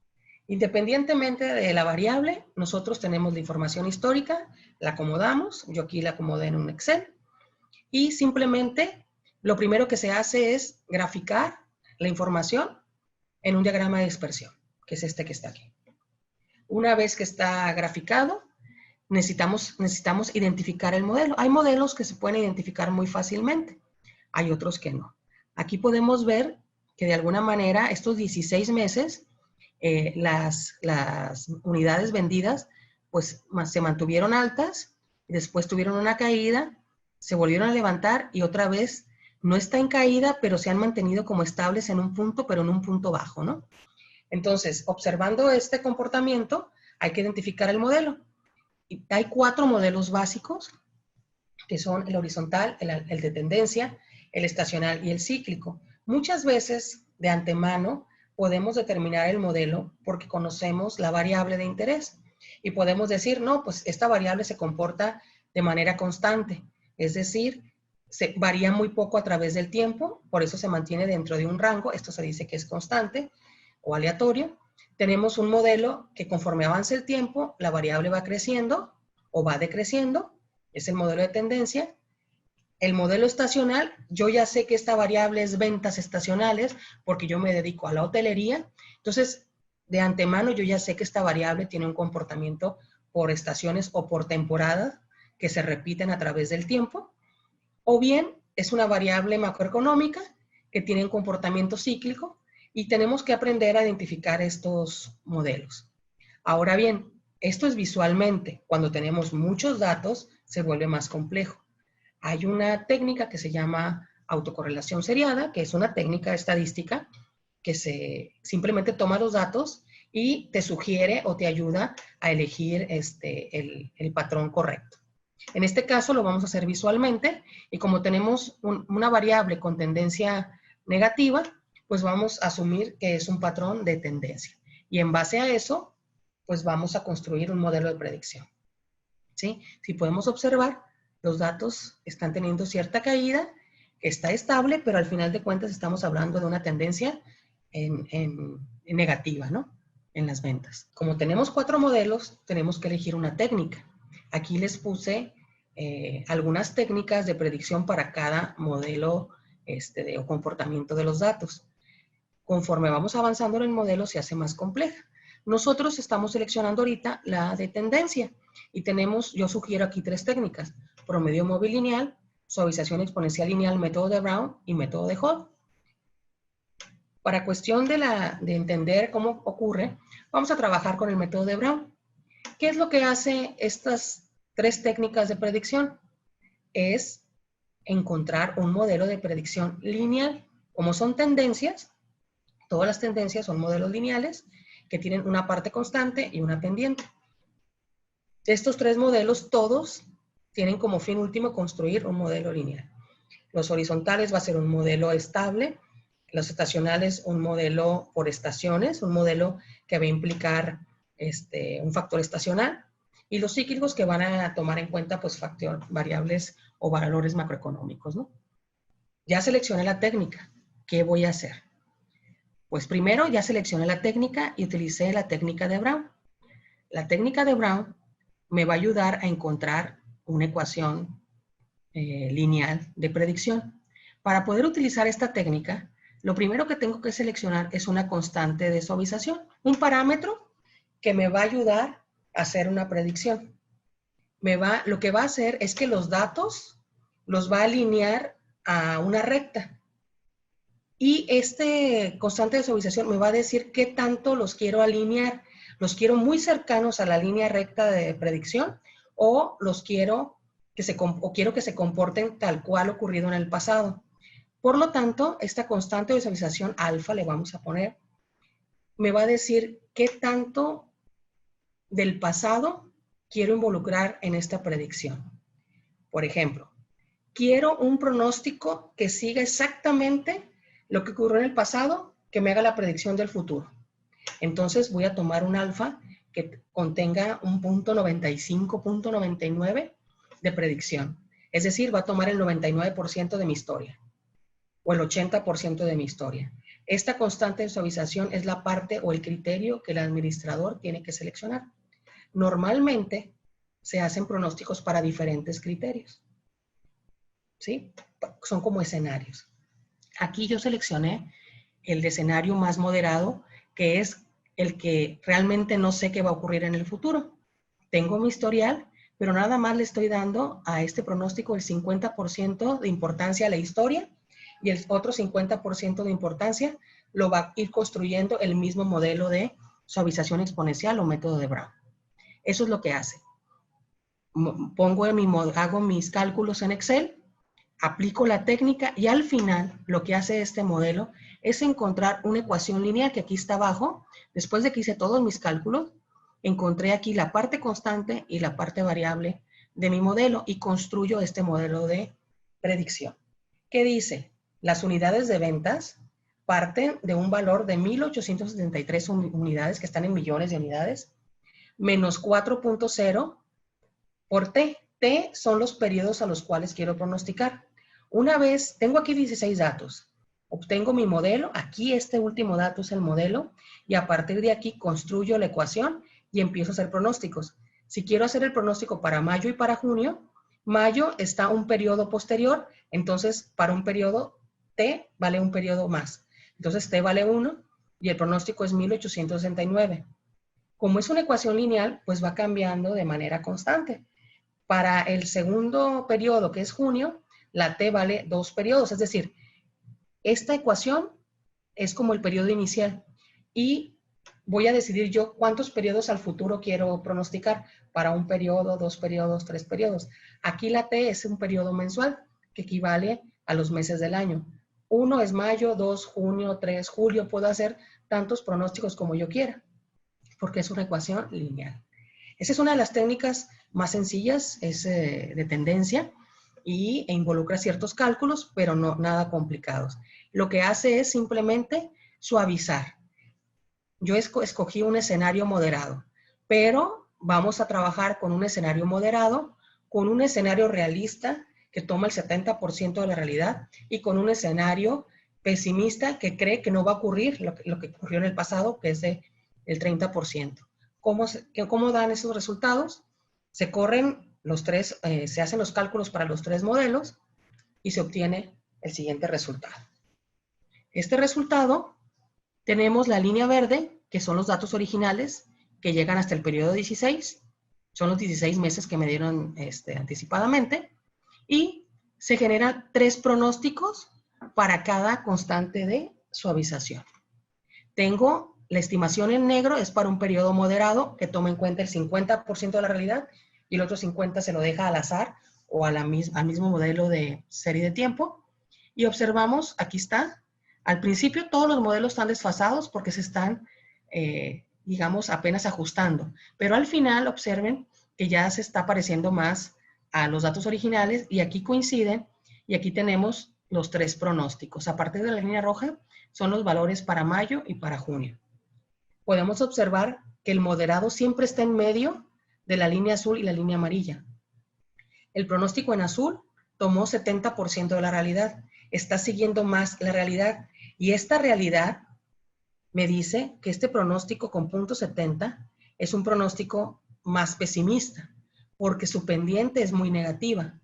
Independientemente de la variable, nosotros tenemos la información histórica, la acomodamos, yo aquí la acomodé en un Excel, y simplemente lo primero que se hace es graficar la información en un diagrama de dispersión, que es este que está aquí. Una vez que está graficado, necesitamos identificar el modelo. Hay modelos que se pueden identificar muy fácilmente, hay otros que no. Aquí podemos ver que de alguna manera estos 16 meses, las unidades vendidas pues se mantuvieron altas, después tuvieron una caída, se volvieron a levantar y otra vez no está en caída, pero se han mantenido como estables en un punto, pero en un punto bajo, ¿no? Entonces, observando este comportamiento, hay que identificar el modelo. Y hay 4 modelos básicos, que son el horizontal, el de tendencia, el estacional y el cíclico. Muchas veces, de antemano, podemos determinar el modelo porque conocemos la variable de interés. Y podemos decir, no, pues esta variable se comporta de manera constante. Es decir, varía muy poco a través del tiempo, por eso se mantiene dentro de un rango. Esto se dice que es constante o aleatorio. Tenemos un modelo que conforme avance el tiempo, la variable va creciendo o va decreciendo. Es el modelo de tendencia. El modelo estacional, yo ya sé que esta variable es ventas estacionales porque yo me dedico a la hotelería. Entonces, de antemano yo ya sé que esta variable tiene un comportamiento por estaciones o por temporadas que se repiten a través del tiempo. O bien es una variable macroeconómica que tiene un comportamiento cíclico y tenemos que aprender a identificar estos modelos. Ahora bien, esto es visualmente. Cuando tenemos muchos datos, se vuelve más complejo. Hay una técnica que se llama autocorrelación seriada, que es una técnica estadística que simplemente toma los datos y te sugiere o te ayuda a elegir el patrón correcto. En este caso lo vamos a hacer visualmente y como tenemos una variable con tendencia negativa, pues vamos a asumir que es un patrón de tendencia. Y en base a eso, pues vamos a construir un modelo de predicción. ¿Sí? Si podemos observar, los datos están teniendo cierta caída, está estable, pero al final de cuentas estamos hablando de una tendencia en negativa, ¿no? En las ventas. Como tenemos 4 modelos, tenemos que elegir una técnica. Aquí les puse algunas técnicas de predicción para cada modelo o comportamiento de los datos. Conforme vamos avanzando en el modelo, se hace más compleja. Nosotros estamos seleccionando ahorita la de tendencia y yo sugiero aquí 3 técnicas: promedio móvil lineal, suavización exponencial lineal, método de Brown y método de Hall. Para cuestión de entender cómo ocurre, vamos a trabajar con el método de Brown. ¿Qué es lo que hace estas 3 técnicas de predicción? Es encontrar un modelo de predicción lineal. Como son tendencias, todas las tendencias son modelos lineales que tienen una parte constante y una pendiente. Estos 3 modelos, todos tienen como fin último construir un modelo lineal. Los horizontales va a ser un modelo estable, los estacionales un modelo por estaciones, un modelo que va a implicar un factor estacional, y los cíclicos que van a tomar en cuenta pues variables o valores macroeconómicos, ¿no? Ya seleccioné la técnica. ¿Qué voy a hacer? Pues primero ya seleccioné la técnica y utilicé la técnica de Brown. La técnica de Brown me va a ayudar a encontrar una ecuación lineal de predicción. Para poder utilizar esta técnica, lo primero que tengo que seleccionar es una constante de suavización, un parámetro que me va a ayudar a hacer una predicción. Lo que va a hacer es que los datos los va a alinear a una recta. Y este constante de suavización me va a decir qué tanto los quiero alinear. ¿Los quiero muy cercanos a la línea recta de predicción o quiero que se comporten tal cual ocurrido en el pasado? Por lo tanto, esta constante de suavización alfa, le vamos a poner, me va a decir qué tanto del pasado quiero involucrar en esta predicción. Por ejemplo, quiero un pronóstico que siga exactamente lo que ocurrió en el pasado, que me haga la predicción del futuro. Entonces voy a tomar un alfa que contenga un punto 95.99 de predicción. Es decir, va a tomar el 99% de mi historia o el 80% de mi historia. Esta constante de suavización es la parte o el criterio que el administrador tiene que seleccionar. Normalmente se hacen pronósticos para diferentes criterios, ¿sí? Son como escenarios. Aquí yo seleccioné el de escenario más moderado, que es el que realmente no sé qué va a ocurrir en el futuro. Tengo mi historial, pero nada más le estoy dando a este pronóstico el 50% de importancia a la historia y el otro 50% de importancia lo va a ir construyendo el mismo modelo de suavización exponencial o método de Brown. Eso es lo que hace. Hago mis cálculos en Excel, aplico la técnica y al final lo que hace este modelo es encontrar una ecuación lineal que aquí está abajo. Después de que hice todos mis cálculos, encontré aquí la parte constante y la parte variable de mi modelo y construyo este modelo de predicción. ¿Qué dice? Las unidades de ventas parten de un valor de 1,873 unidades, que están en millones de unidades, menos 4.0 por T. T son los periodos a los cuales quiero pronosticar. Una vez, tengo aquí 16 datos, obtengo mi modelo, aquí este último dato es el modelo, y a partir de aquí construyo la ecuación y empiezo a hacer pronósticos. Si quiero hacer el pronóstico para mayo y para junio, mayo está un periodo posterior, entonces para un periodo T vale un periodo más. Entonces T vale 1 y el pronóstico es 1,869. Como es una ecuación lineal, pues va cambiando de manera constante. Para el segundo periodo, que es junio, la T vale 2 periodos, es decir, esta ecuación es como el periodo inicial y voy a decidir yo cuántos periodos al futuro quiero pronosticar para un periodo, 2 periodos, 3 periodos. Aquí la T es un periodo mensual que equivale a los meses del año. 1 es mayo, 2 junio, 3 julio. Puedo hacer tantos pronósticos como yo quiera porque es una ecuación lineal. Esa es una de las técnicas más sencillas, es de tendencia e involucra ciertos cálculos, pero no nada complicados. Lo que hace es simplemente suavizar. Yo escogí un escenario moderado, pero vamos a trabajar con un escenario moderado, con un escenario realista que toma el 70% de la realidad y con un escenario pesimista que cree que no va a ocurrir lo que ocurrió en el pasado, que es el 30%. ¿Cómo dan esos resultados? Se corren los tres, se hacen los cálculos para los tres modelos y se obtiene el siguiente resultado. Este resultado, tenemos la línea verde, que son los datos originales, que llegan hasta el periodo 16, son los 16 meses que me dieron anticipadamente, y se generan 3 pronósticos para cada constante de suavización. Tengo la estimación en negro, es para un periodo moderado que toma en cuenta el 50% de la realidad y el otro 50% se lo deja al azar o al mismo modelo de serie de tiempo. Y observamos, aquí está, al principio todos los modelos están desfasados porque se están, digamos, apenas ajustando. Pero al final observen que ya se está pareciendo más a los datos originales y aquí coinciden Y aquí tenemos los tres pronósticos. A partir de la línea roja son los valores para mayo y para junio. Podemos observar que el moderado siempre está en medio de la línea azul y la línea amarilla. El pronóstico en azul tomó 70% de la realidad. Está siguiendo más la realidad. Y esta realidad me dice que este pronóstico con punto 70 es un pronóstico más pesimista, porque su pendiente es muy negativa.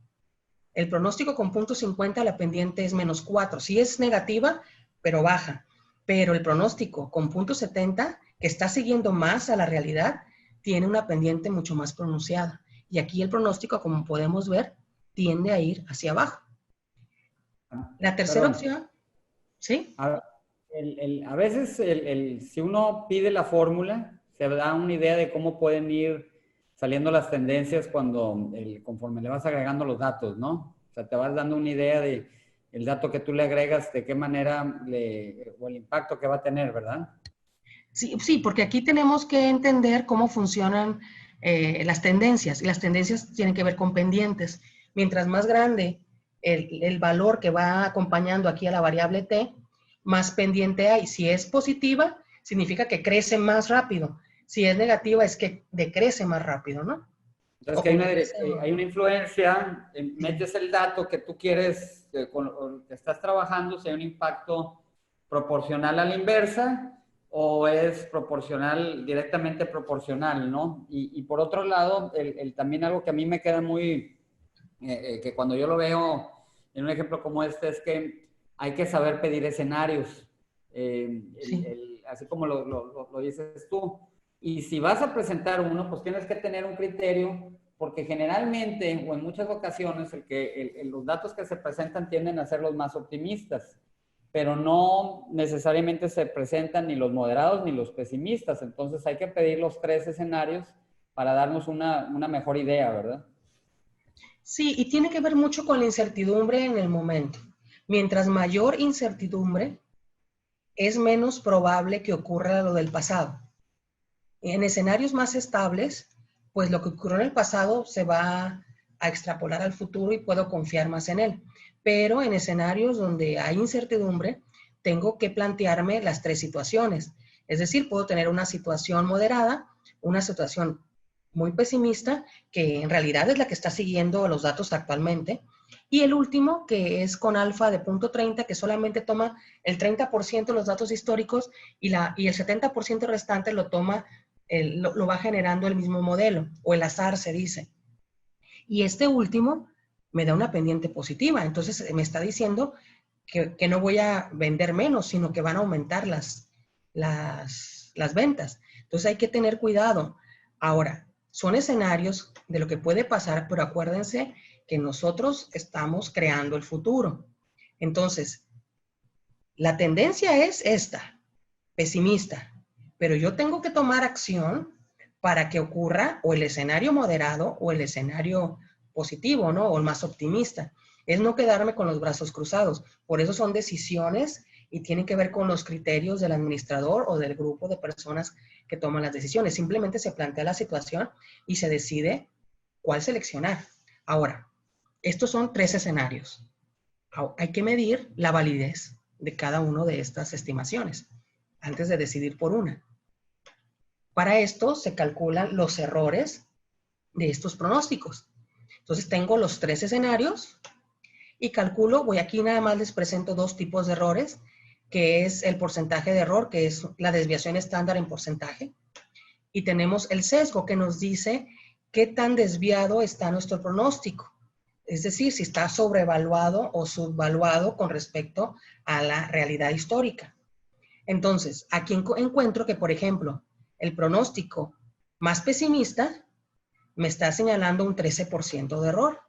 El pronóstico con punto 50, la pendiente es -4. Sí es negativa, pero baja. Pero el pronóstico con punto 70, que está siguiendo más a la realidad, tiene una pendiente mucho más pronunciada. Y aquí el pronóstico, como podemos ver, tiende a ir hacia abajo. La tercera opción, ¿sí? A veces si uno pide la fórmula, se da una idea de cómo pueden ir saliendo las tendencias conforme le vas agregando los datos, ¿no? O sea, te vas dando una idea de el dato que tú le agregas, de qué manera o el impacto que va a tener, ¿verdad? Sí, sí, porque aquí tenemos que entender cómo funcionan las tendencias, y las tendencias tienen que ver con pendientes. Mientras más grande el valor que va acompañando aquí a la variable t, más pendiente hay. Si es positiva, significa que crece más rápido. Si es negativa, es que decrece más rápido, ¿no? Entonces, que hay una influencia, metes el dato que tú quieres, con que estás trabajando, si hay un impacto proporcional a la inversa o es directamente proporcional, ¿no? Y por otro lado, también algo que a mí me queda muy, que cuando yo lo veo en un ejemplo como este, es que hay que saber pedir escenarios, Sí. así como lo dices tú. Y si vas a presentar uno, pues tienes que tener un criterio, porque generalmente o en muchas ocasiones los datos que se presentan tienden a ser los más optimistas, pero no necesariamente se presentan ni los moderados ni los pesimistas. Entonces hay que pedir los tres escenarios para darnos una mejor idea, ¿verdad? Sí, y tiene que ver mucho con la incertidumbre en el momento. Mientras mayor incertidumbre, es menos probable que ocurra lo del pasado. En escenarios más estables, pues lo que ocurrió en el pasado se va a extrapolar al futuro y puedo confiar más en él. Pero en escenarios donde hay incertidumbre, tengo que plantearme las tres situaciones. Es decir, puedo tener una situación moderada, una situación muy pesimista, que en realidad es la que está siguiendo los datos actualmente, y el último, que es con alfa de punto 30, que solamente toma el 30% de los datos históricos y el 70% restante lo toma, lo va generando el mismo modelo, o el azar se dice. Y este último me da una pendiente positiva, entonces me está diciendo que no voy a vender menos, sino que van a aumentar las ventas. Entonces hay que tener cuidado. Ahora, son escenarios de lo que puede pasar, pero acuérdense que nosotros estamos creando el futuro. Entonces, la tendencia es esta, pesimista, pero yo tengo que tomar acción para que ocurra o el escenario moderado o el escenario positivo, ¿no? O el más optimista. Es no quedarme con los brazos cruzados. Por eso son decisiones y tienen que ver con los criterios del administrador o del grupo de personas que toman las decisiones. Simplemente se plantea la situación y se decide cuál seleccionar. Ahora, estos son tres escenarios. Hay que medir la validez de cada una de estas estimaciones antes de decidir por una. Para esto se calculan los errores de estos pronósticos. Entonces tengo los tres escenarios y calculo, aquí nada más les presento dos tipos de errores, que es el porcentaje de error, que es la desviación estándar en porcentaje, y tenemos el sesgo, que nos dice qué tan desviado está nuestro pronóstico. Es decir, si está sobrevaluado o subvaluado con respecto a la realidad histórica. Entonces, aquí encuentro que, por ejemplo, el pronóstico más pesimista me está señalando un 13% de error.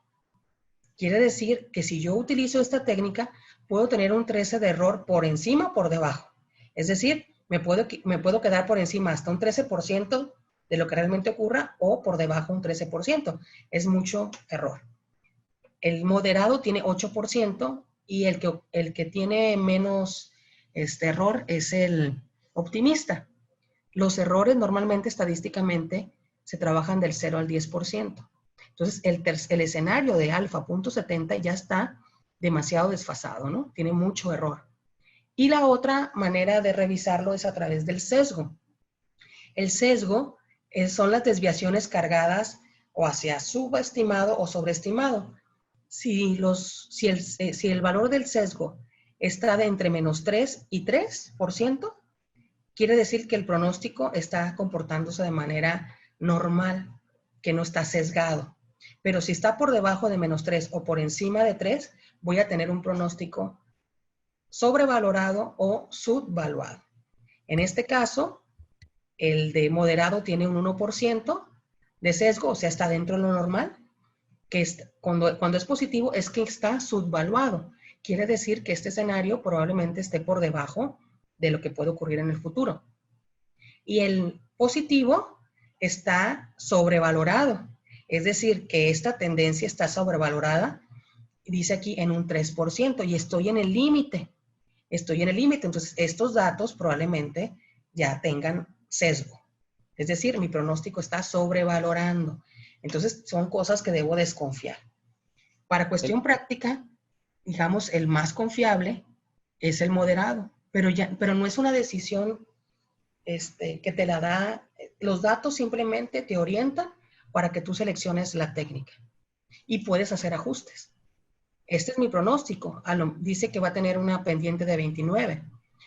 Quiere decir que si yo utilizo esta técnica, puedo tener un 13% de error por encima o por debajo. Es decir, me puedo quedar por encima hasta un 13% de lo que realmente ocurra o por debajo un 13%. Es mucho error. El moderado tiene 8% y el que tiene menos error es el optimista. Los errores normalmente estadísticamente se trabajan del 0 al 10%. Entonces, el escenario de alfa .70 ya está demasiado desfasado, ¿no? Tiene mucho error. Y la otra manera de revisarlo es a través del sesgo. El sesgo son las desviaciones cargadas o hacia subestimado o sobreestimado. Si el valor del sesgo está de entre -3 y 3%, quiere decir que el pronóstico está comportándose de manera normal, que no está sesgado. Pero si está por debajo de -3 o por encima de 3, voy a tener un pronóstico sobrevalorado o subvaluado. En este caso, el de moderado tiene un 1% de sesgo, o sea, está dentro de lo normal, que cuando es positivo es que está subvaluado. Quiere decir que este escenario probablemente esté por debajo de lo que puede ocurrir en el futuro. Y el positivo está sobrevalorado. Es decir, que esta tendencia está sobrevalorada, dice aquí en un 3%, y estoy en el límite. Estoy en el límite, entonces estos datos probablemente ya tengan sesgo. Es decir, mi pronóstico está sobrevalorando. Entonces, son cosas que debo desconfiar. Para cuestión práctica, digamos, el más confiable es el moderado, pero no es una decisión que te la da. Los datos simplemente te orientan para que tú selecciones la técnica y puedes hacer ajustes. Este es mi pronóstico. Dice que va a tener una pendiente de 29,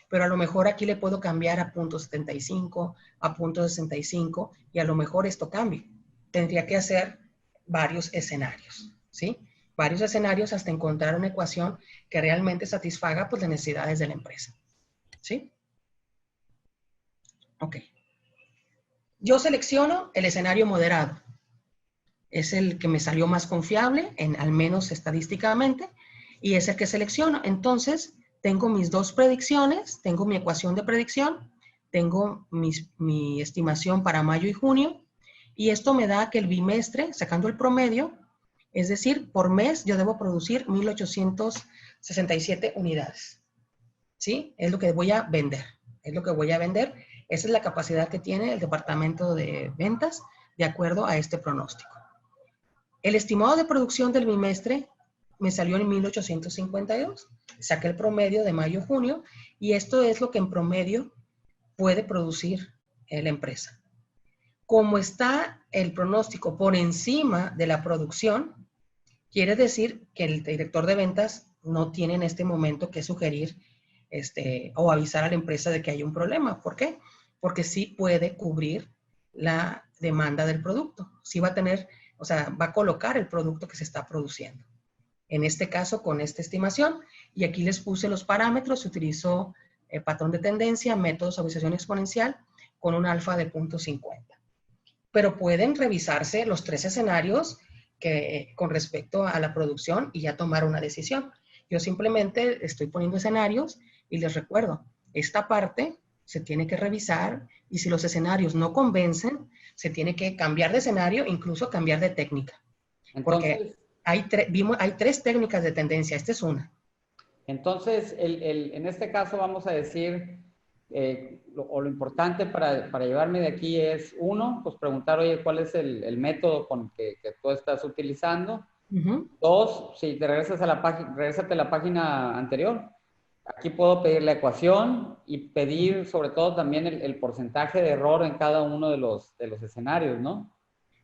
pero a lo mejor aquí le puedo cambiar a .75, a .65 y a lo mejor esto cambie. Tendría que hacer varios escenarios, ¿sí? Varios escenarios hasta encontrar una ecuación que realmente satisfaga pues, las necesidades de la empresa, ¿sí? Ok. Yo selecciono el escenario moderado. Es el que me salió más confiable, al menos estadísticamente, y es el que selecciono. Entonces, tengo mis dos predicciones, tengo mi ecuación de predicción, tengo mi estimación para mayo y junio, y esto me da que el bimestre, sacando el promedio, es decir, por mes yo debo producir 1,867 unidades. ¿Sí? Es lo que voy a vender. Es lo que voy a vender. Esa es la capacidad que tiene el departamento de ventas de acuerdo a este pronóstico. El estimado de producción del bimestre me salió en 1,852. Saqué el promedio de mayo-junio y esto es lo que en promedio puede producir la empresa. Como está el pronóstico por encima de la producción, quiere decir que el director de ventas no tiene en este momento que sugerir o avisar a la empresa de que hay un problema. ¿Por qué? Porque sí puede cubrir la demanda del producto. Sí va a tener, o sea, va a colocar el producto que se está produciendo. En este caso, con esta estimación, y aquí les puse los parámetros, se utilizó patrón de tendencia, método de suavización exponencial, con un alfa de 0.50. Pero pueden revisarse los tres escenarios con respecto a la producción y ya tomar una decisión. Yo simplemente estoy poniendo escenarios y les recuerdo, esta parte se tiene que revisar y si los escenarios no convencen, se tiene que cambiar de escenario, incluso cambiar de técnica. Porque hay tres técnicas de tendencia, esta es una. Entonces, en este caso vamos a decir, lo importante para llevarme de aquí es, uno, pues preguntar, oye, ¿cuál es el método con que tú estás utilizando? Dos, si te regresas regresate a la página anterior. Aquí puedo pedir la ecuación y pedir sobre todo también el porcentaje de error en cada uno de los escenarios, ¿no?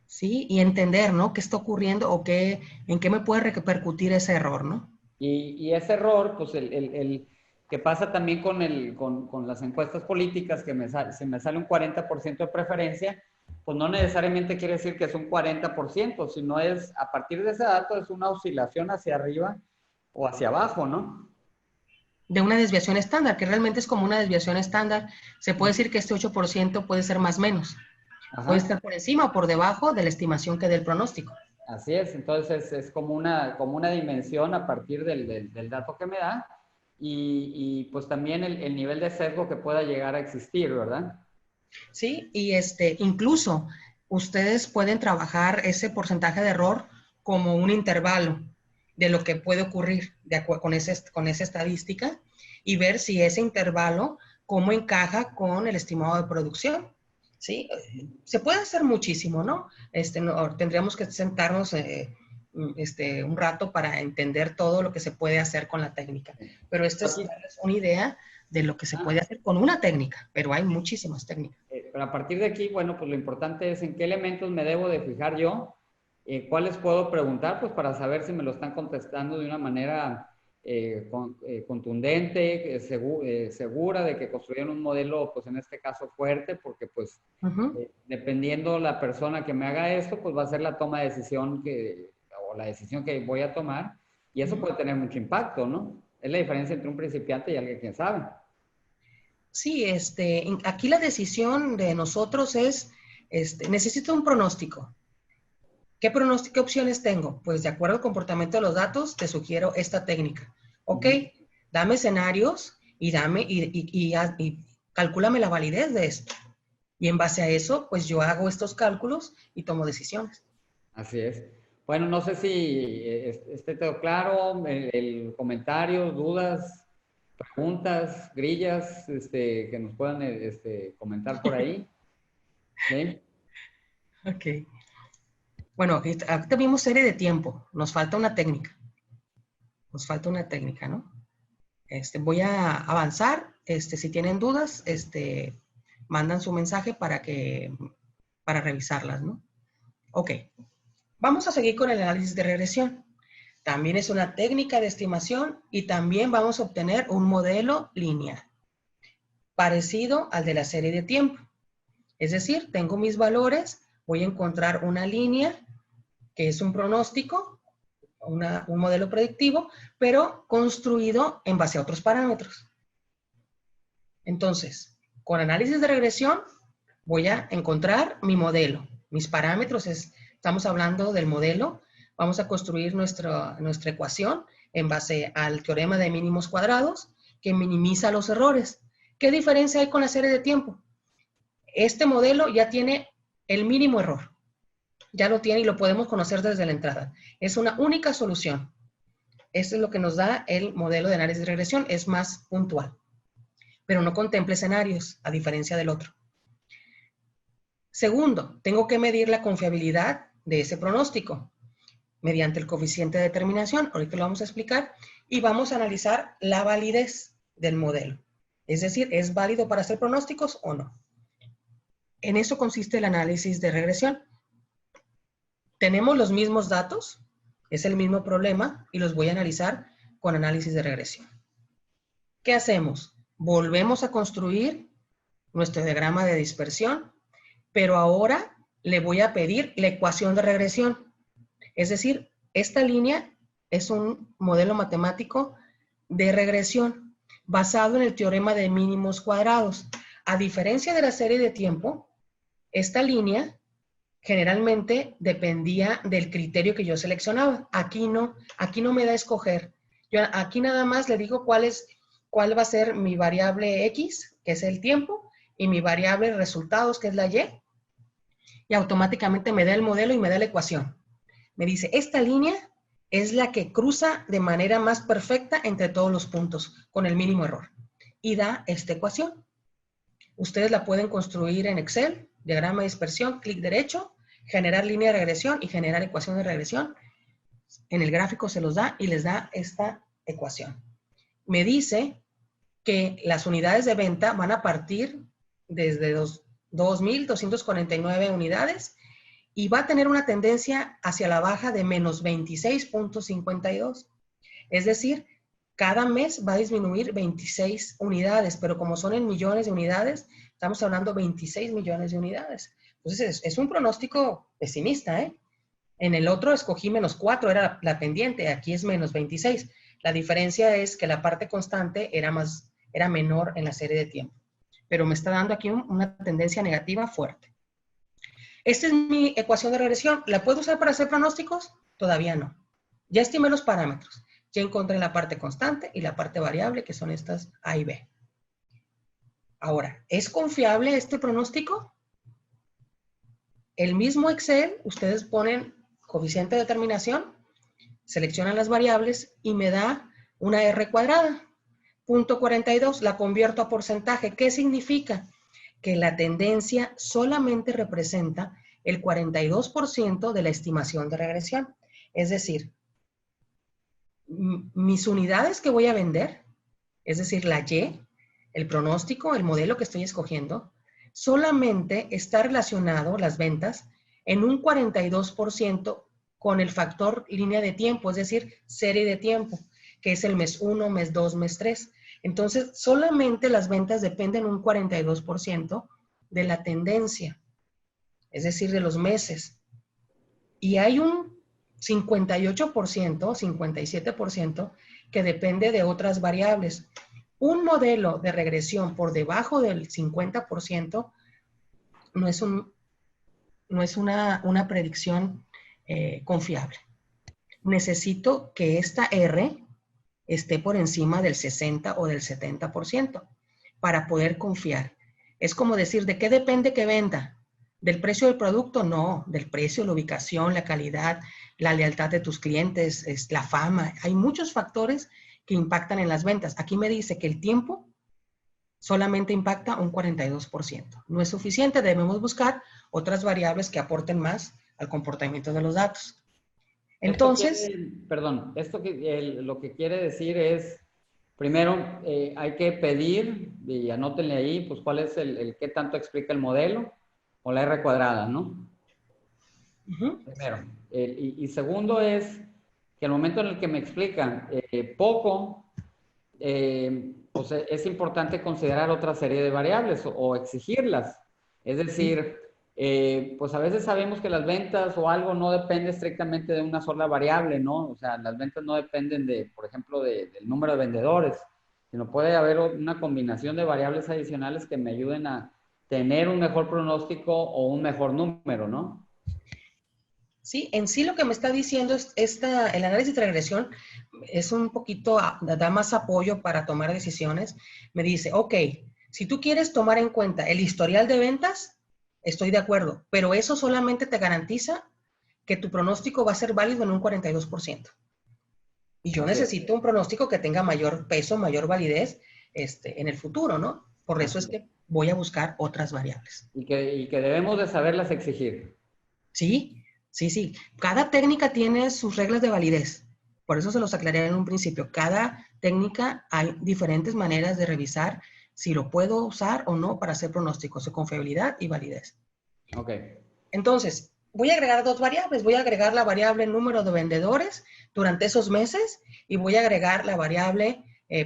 Sí, y entender, ¿no? ¿Qué está ocurriendo o en qué me puede repercutir ese error, ¿no? Y ese error, pues el que pasa también con las encuestas políticas, que se me sale un 40% de preferencia, pues no necesariamente quiere decir que es un 40%, sino es, a partir de ese dato, es una oscilación hacia arriba o hacia abajo, ¿no? De una desviación estándar, que realmente es como una desviación estándar. Se puede decir que este 8% puede ser más o menos. Ajá. Puede estar por encima o por debajo de la estimación que dé el pronóstico. Así es, entonces es como una dimensión a partir del dato que me da y pues también el nivel de sesgo que pueda llegar a existir, ¿verdad? Sí, y incluso ustedes pueden trabajar ese porcentaje de error como un intervalo de lo que puede ocurrir de acuerdo con esa estadística y ver si ese intervalo cómo encaja con el estimado de producción. ¿Sí? Se puede hacer muchísimo, ¿no? Tendríamos que sentarnos un rato para entender todo lo que se puede hacer con la técnica. Pero esta es una idea de lo que se puede hacer con una técnica, pero hay muchísimas técnicas. Pero a partir de aquí, bueno, pues lo importante es en qué elementos me debo de fijar yo, cuáles puedo preguntar, pues para saber si me lo están contestando de una manera contundente, segura de que construyeron un modelo, pues en este caso fuerte, porque pues dependiendo la persona que me haga esto, pues va a ser la toma de decisión o la decisión que voy a tomar, y eso puede tener mucho impacto, ¿no? Es la diferencia entre un principiante y alguien que sabe. Sí, aquí la decisión de nosotros es, necesito un pronóstico. ¿Qué pronóstico, qué opciones tengo? Pues de acuerdo al comportamiento de los datos, te sugiero esta técnica. Ok, dame escenarios y calcúlame la validez de esto. Y en base a eso, pues yo hago estos cálculos y tomo decisiones. Así es. Bueno, no sé si esté todo claro, el comentario, dudas, preguntas, grillas, que nos puedan comentar por ahí. ¿Sí? Ok. Bueno, ahorita vimos serie de tiempo. Nos falta una técnica. Nos falta una técnica, ¿no? Voy a avanzar. Si tienen dudas, mandan su mensaje para revisarlas, ¿no? Ok. Vamos a seguir con el análisis de regresión. También es una técnica de estimación y también vamos a obtener un modelo lineal, parecido al de la serie de tiempo. Es decir, tengo mis valores, voy a encontrar una línea que es un pronóstico, un modelo predictivo, pero construido en base a otros parámetros. Entonces, con análisis de regresión, voy a encontrar mi modelo. Mis parámetros, estamos hablando del modelo. Vamos a construir nuestra ecuación en base al teorema de mínimos cuadrados, que minimiza los errores. ¿Qué diferencia hay con la serie de tiempo? Este modelo ya tiene el mínimo error. Ya lo tiene y lo podemos conocer desde la entrada. Es una única solución. Esto es lo que nos da el modelo de análisis de regresión. Es más puntual, pero no contempla escenarios, a diferencia del otro. Segundo, tengo que medir la confiabilidad de ese pronóstico mediante el coeficiente de determinación. Ahorita lo vamos a explicar. Y vamos a analizar la validez del modelo. Es decir, ¿es válido para hacer pronósticos o no? En eso consiste el análisis de regresión. Tenemos los mismos datos, es el mismo problema, y los voy a analizar con análisis de regresión. ¿Qué hacemos? Volvemos a construir nuestro diagrama de dispersión, pero ahora le voy a pedir la ecuación de regresión. Es decir, esta línea es un modelo matemático de regresión basado en el teorema de mínimos cuadrados. A diferencia de la serie de tiempo, esta línea generalmente dependía del criterio que yo seleccionaba. Aquí no me da a escoger. Yo aquí nada más le digo cuál va a ser mi variable X, que es el tiempo, y mi variable resultados, que es la Y, y automáticamente me da el modelo y me da la ecuación. Me dice, esta línea es la que cruza de manera más perfecta entre todos los puntos, con el mínimo error. Y da esta ecuación. Ustedes la pueden construir en Excel, diagrama de dispersión, clic derecho, generar línea de regresión y generar ecuación de regresión. En el gráfico se los da y les da esta ecuación. Me dice que las unidades de venta van a partir desde 2.249 unidades y va a tener una tendencia hacia la baja de menos 26.52. Es decir, cada mes va a disminuir 26 unidades, pero como son en millones de unidades, estamos hablando de 26 millones de unidades. Entonces, es un pronóstico pesimista, ¿eh? En el otro escogí menos 4, era la pendiente, aquí es menos 26. La diferencia es que la parte constante era menor en la serie de tiempo, pero me está dando aquí una tendencia negativa fuerte. Esta es mi ecuación de regresión. ¿La puedo usar para hacer pronósticos? Todavía no. Ya estimé los parámetros. Ya encontré la parte constante y la parte variable, que son estas A y B. Ahora, ¿es confiable este pronóstico? El mismo Excel, ustedes ponen coeficiente de determinación, seleccionan las variables y me da una R cuadrada. 0.42, la convierto a porcentaje. ¿Qué significa? Que la tendencia solamente representa el 42% de la estimación de regresión. Es decir, mis unidades que voy a vender, es decir, la Y, el pronóstico, el modelo que estoy escogiendo, solamente está relacionado, las ventas, en un 42% con el factor línea de tiempo, es decir, serie de tiempo, que es el mes 1, mes 2, mes 3. Entonces, solamente las ventas dependen un 42% de la tendencia, es decir, de los meses. Y hay un 58%, 57% que depende de otras variables. Un modelo de regresión por debajo del 50% no es una predicción confiable. Necesito que esta R esté por encima del 60 o del 70% para poder confiar. Es como decir, ¿de qué depende que venda? ¿Del precio del producto? No, del precio, la ubicación, la calidad, la lealtad de tus clientes, la fama. Hay muchos factores que impactan en las ventas. Aquí me dice que el tiempo solamente impacta un 42%. No es suficiente, debemos buscar otras variables que aporten más al comportamiento de los datos. Entonces, lo que quiere decir es, primero, hay que pedir, y anótenle ahí, pues cuál es el qué tanto explica el modelo, o la R cuadrada, ¿no? Primero. Y segundo es que al momento en el que me explican poco, pues es importante considerar otra serie de variables o exigirlas. Es decir, pues a veces sabemos que las ventas o algo no depende estrictamente de una sola variable, ¿no? O sea, las ventas no dependen de, por ejemplo, del número de vendedores, sino puede haber una combinación de variables adicionales que me ayuden a tener un mejor pronóstico o un mejor número, ¿no? sí, en sí lo que me está diciendo es el análisis de regresión es un poquito, da más apoyo para tomar decisiones. Me dice, ok, si tú quieres tomar en cuenta el historial de ventas, estoy de acuerdo, pero eso solamente te garantiza que tu pronóstico va a ser válido en un 42%. Y yo necesito un pronóstico que tenga mayor peso, mayor validez en el futuro, ¿no? Por eso es que voy a buscar otras variables. Y que debemos de saberlas exigir. Sí, sí, sí. Cada técnica tiene sus reglas de validez. Por eso se los aclaré en un principio. Cada técnica hay diferentes maneras de revisar si lo puedo usar o no para hacer pronósticos de confiabilidad y validez. Ok. Entonces, voy a agregar dos variables. Voy a agregar la variable número de vendedores durante esos meses y voy a agregar la variable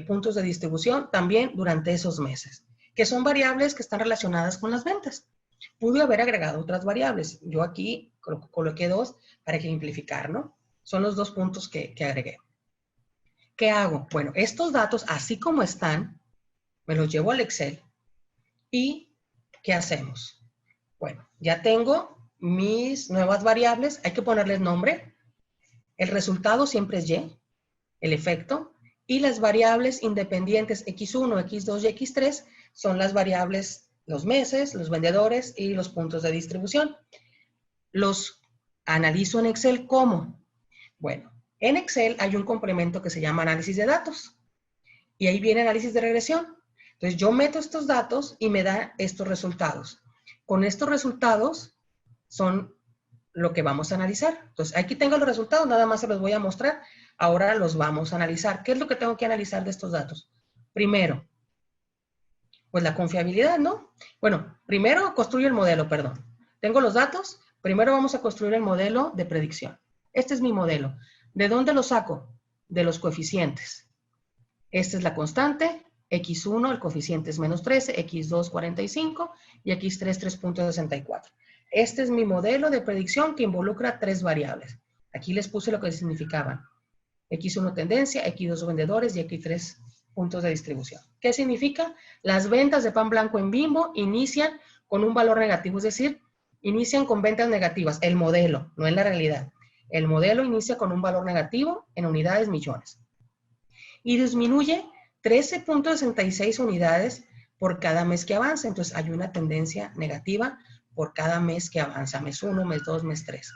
puntos de distribución también durante esos meses, que son variables que están relacionadas con las ventas. Pude haber agregado otras variables. Yo aquí coloqué dos para ejemplificar, ¿no? Son los dos puntos que agregué. ¿Qué hago? Bueno, estos datos, así como están, me los llevo al Excel y ¿qué hacemos? Bueno, ya tengo mis nuevas variables, hay que ponerles nombre. El resultado siempre es Y, el efecto, y las variables independientes X1, X2 y X3 son las variables, los meses, los vendedores y los puntos de distribución. Los analizo en Excel, ¿cómo? Bueno, en Excel hay un complemento que se llama análisis de datos y ahí viene análisis de regresión. Entonces yo meto estos datos y me da estos resultados. Con estos resultados son lo que vamos a analizar. Entonces aquí tengo los resultados, nada más se los voy a mostrar. Ahora los vamos a analizar. ¿Qué es lo que tengo que analizar de estos datos? Primero, pues la confiabilidad, ¿no? Bueno, primero construyo el modelo, perdón. Tengo los datos, primero vamos a construir el modelo de predicción. Este es mi modelo. ¿De dónde lo saco? De los coeficientes. Esta es la constante, X1, el coeficiente es menos 13, X2, 45 y X3, 3.64. Este es mi modelo de predicción que involucra tres variables. Aquí les puse lo que significaban. X1 tendencia, X2 vendedores y X3 puntos de distribución. ¿Qué significa? Las ventas de pan blanco en Bimbo inician con un valor negativo, es decir, inician con ventas negativas, el modelo, no en la realidad. El modelo inicia con un valor negativo en unidades millones. Y disminuye 13.66 unidades por cada mes que avanza. Entonces hay una tendencia negativa por cada mes que avanza, mes 1, mes 2, mes 3.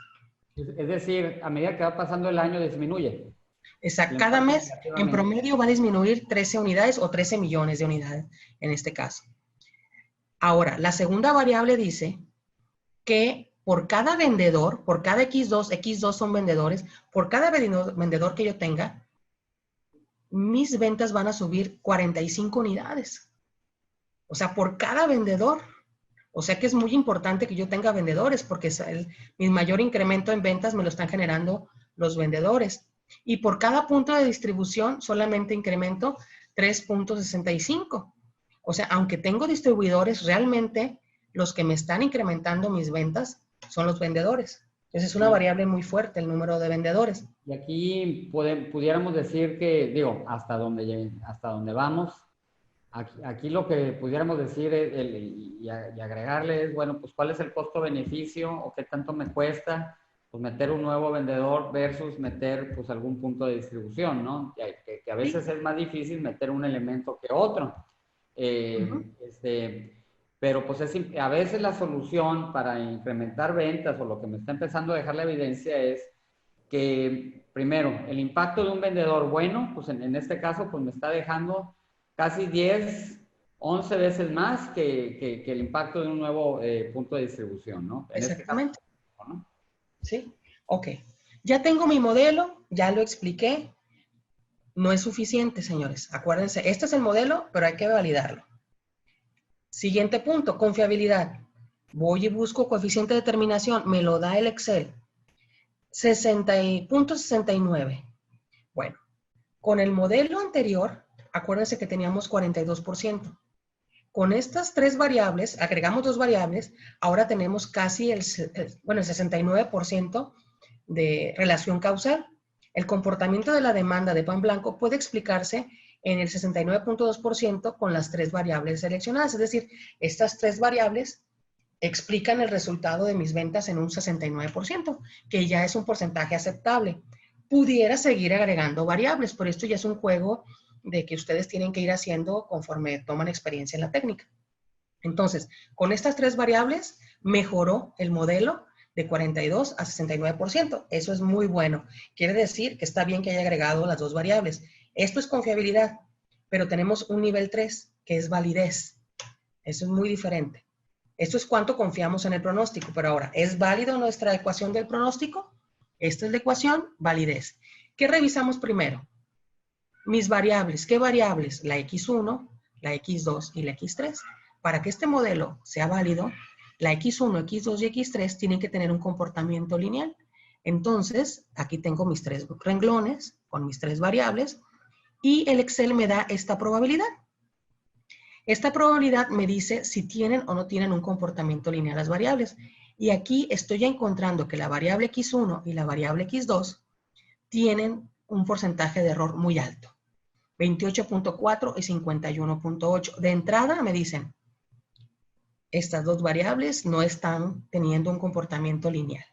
Es decir, a medida que va pasando el año disminuye. Exacto, cada mes en promedio va a disminuir 13 unidades o 13 millones de unidades en este caso. Ahora, la segunda variable dice que por cada vendedor, por cada X2 son vendedores, por cada vendedor que yo tenga, mis ventas van a subir 45 unidades. O sea, por cada vendedor. O sea que es muy importante que yo tenga vendedores porque mi mayor incremento en ventas me lo están generando los vendedores. Y por cada punto de distribución solamente incremento 3.65. O sea, aunque tengo distribuidores, realmente los que me están incrementando mis ventas son los vendedores. Entonces es una variable muy fuerte el número de vendedores. Y aquí pudiéramos decir que, digo, hasta donde vamos, aquí lo que pudiéramos decir y agregarle es, bueno, pues cuál es el costo-beneficio o qué tanto me cuesta pues meter un nuevo vendedor versus meter pues algún punto de distribución, ¿no? Que a veces es más difícil meter un elemento que otro. Pero pues a veces la solución para incrementar ventas o lo que me está empezando a dejar la evidencia es que primero el impacto de un vendedor bueno, pues en este caso pues me está dejando casi 10, 11 veces más que el impacto de un nuevo punto de distribución, ¿no? Exactamente. Este caso, ¿no? Sí, ok. Ya tengo mi modelo, ya lo expliqué. No es suficiente, señores. Acuérdense, este es el modelo, pero hay que validarlo. Siguiente punto, confiabilidad. Voy y busco coeficiente de determinación, me lo da el Excel. 60.69. Bueno, con el modelo anterior, acuérdense que teníamos 42%. Con estas tres variables, agregamos dos variables, ahora tenemos casi el 69% de relación causal. El comportamiento de la demanda de pan blanco puede explicarse en el 69.2% con las tres variables seleccionadas. Es decir, estas tres variables explican el resultado de mis ventas en un 69%, que ya es un porcentaje aceptable. Pudiera seguir agregando variables, pero esto ya es un juego de que ustedes tienen que ir haciendo conforme toman experiencia en la técnica. Entonces, con estas tres variables, mejoró el modelo de 42 a 69%. Eso es muy bueno. Quiere decir que está bien que haya agregado las dos variables. Esto es confiabilidad, pero tenemos un nivel 3, que es validez. Eso es muy diferente. Esto es cuánto confiamos en el pronóstico, pero ahora, ¿es válido nuestra ecuación del pronóstico? Esta es la ecuación, validez. ¿Qué revisamos primero? Mis variables. ¿Qué variables? La X1, la X2 y la X3. Para que este modelo sea válido, la X1, X2 y X3 tienen que tener un comportamiento lineal. Entonces, aquí tengo mis tres renglones con mis tres variables y el Excel me da esta probabilidad. Esta probabilidad me dice si tienen o no tienen un comportamiento lineal las variables. Y aquí estoy encontrando que la variable X1 y la variable X2 tienen un porcentaje de error muy alto. 28.4 y 51.8. De entrada me dicen, estas dos variables no están teniendo un comportamiento lineal.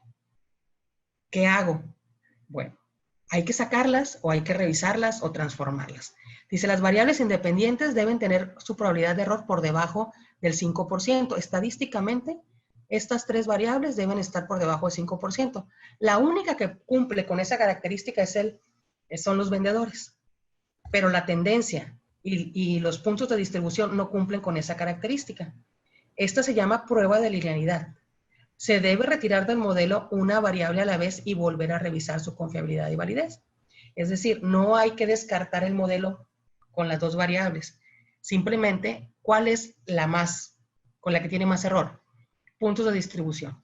¿Qué hago? Bueno, hay que sacarlas o hay que revisarlas o transformarlas. Dice, las variables independientes deben tener su probabilidad de error por debajo del 5%. Estadísticamente, estas tres variables deben estar por debajo del 5%. La única que cumple con esa característica son los vendedores. Pero la tendencia y los puntos de distribución no cumplen con esa característica. Esta se llama prueba de linealidad. Se debe retirar del modelo una variable a la vez y volver a revisar su confiabilidad y validez. Es decir, no hay que descartar el modelo con las dos variables. Simplemente, ¿cuál es con la que tiene más error? Puntos de distribución.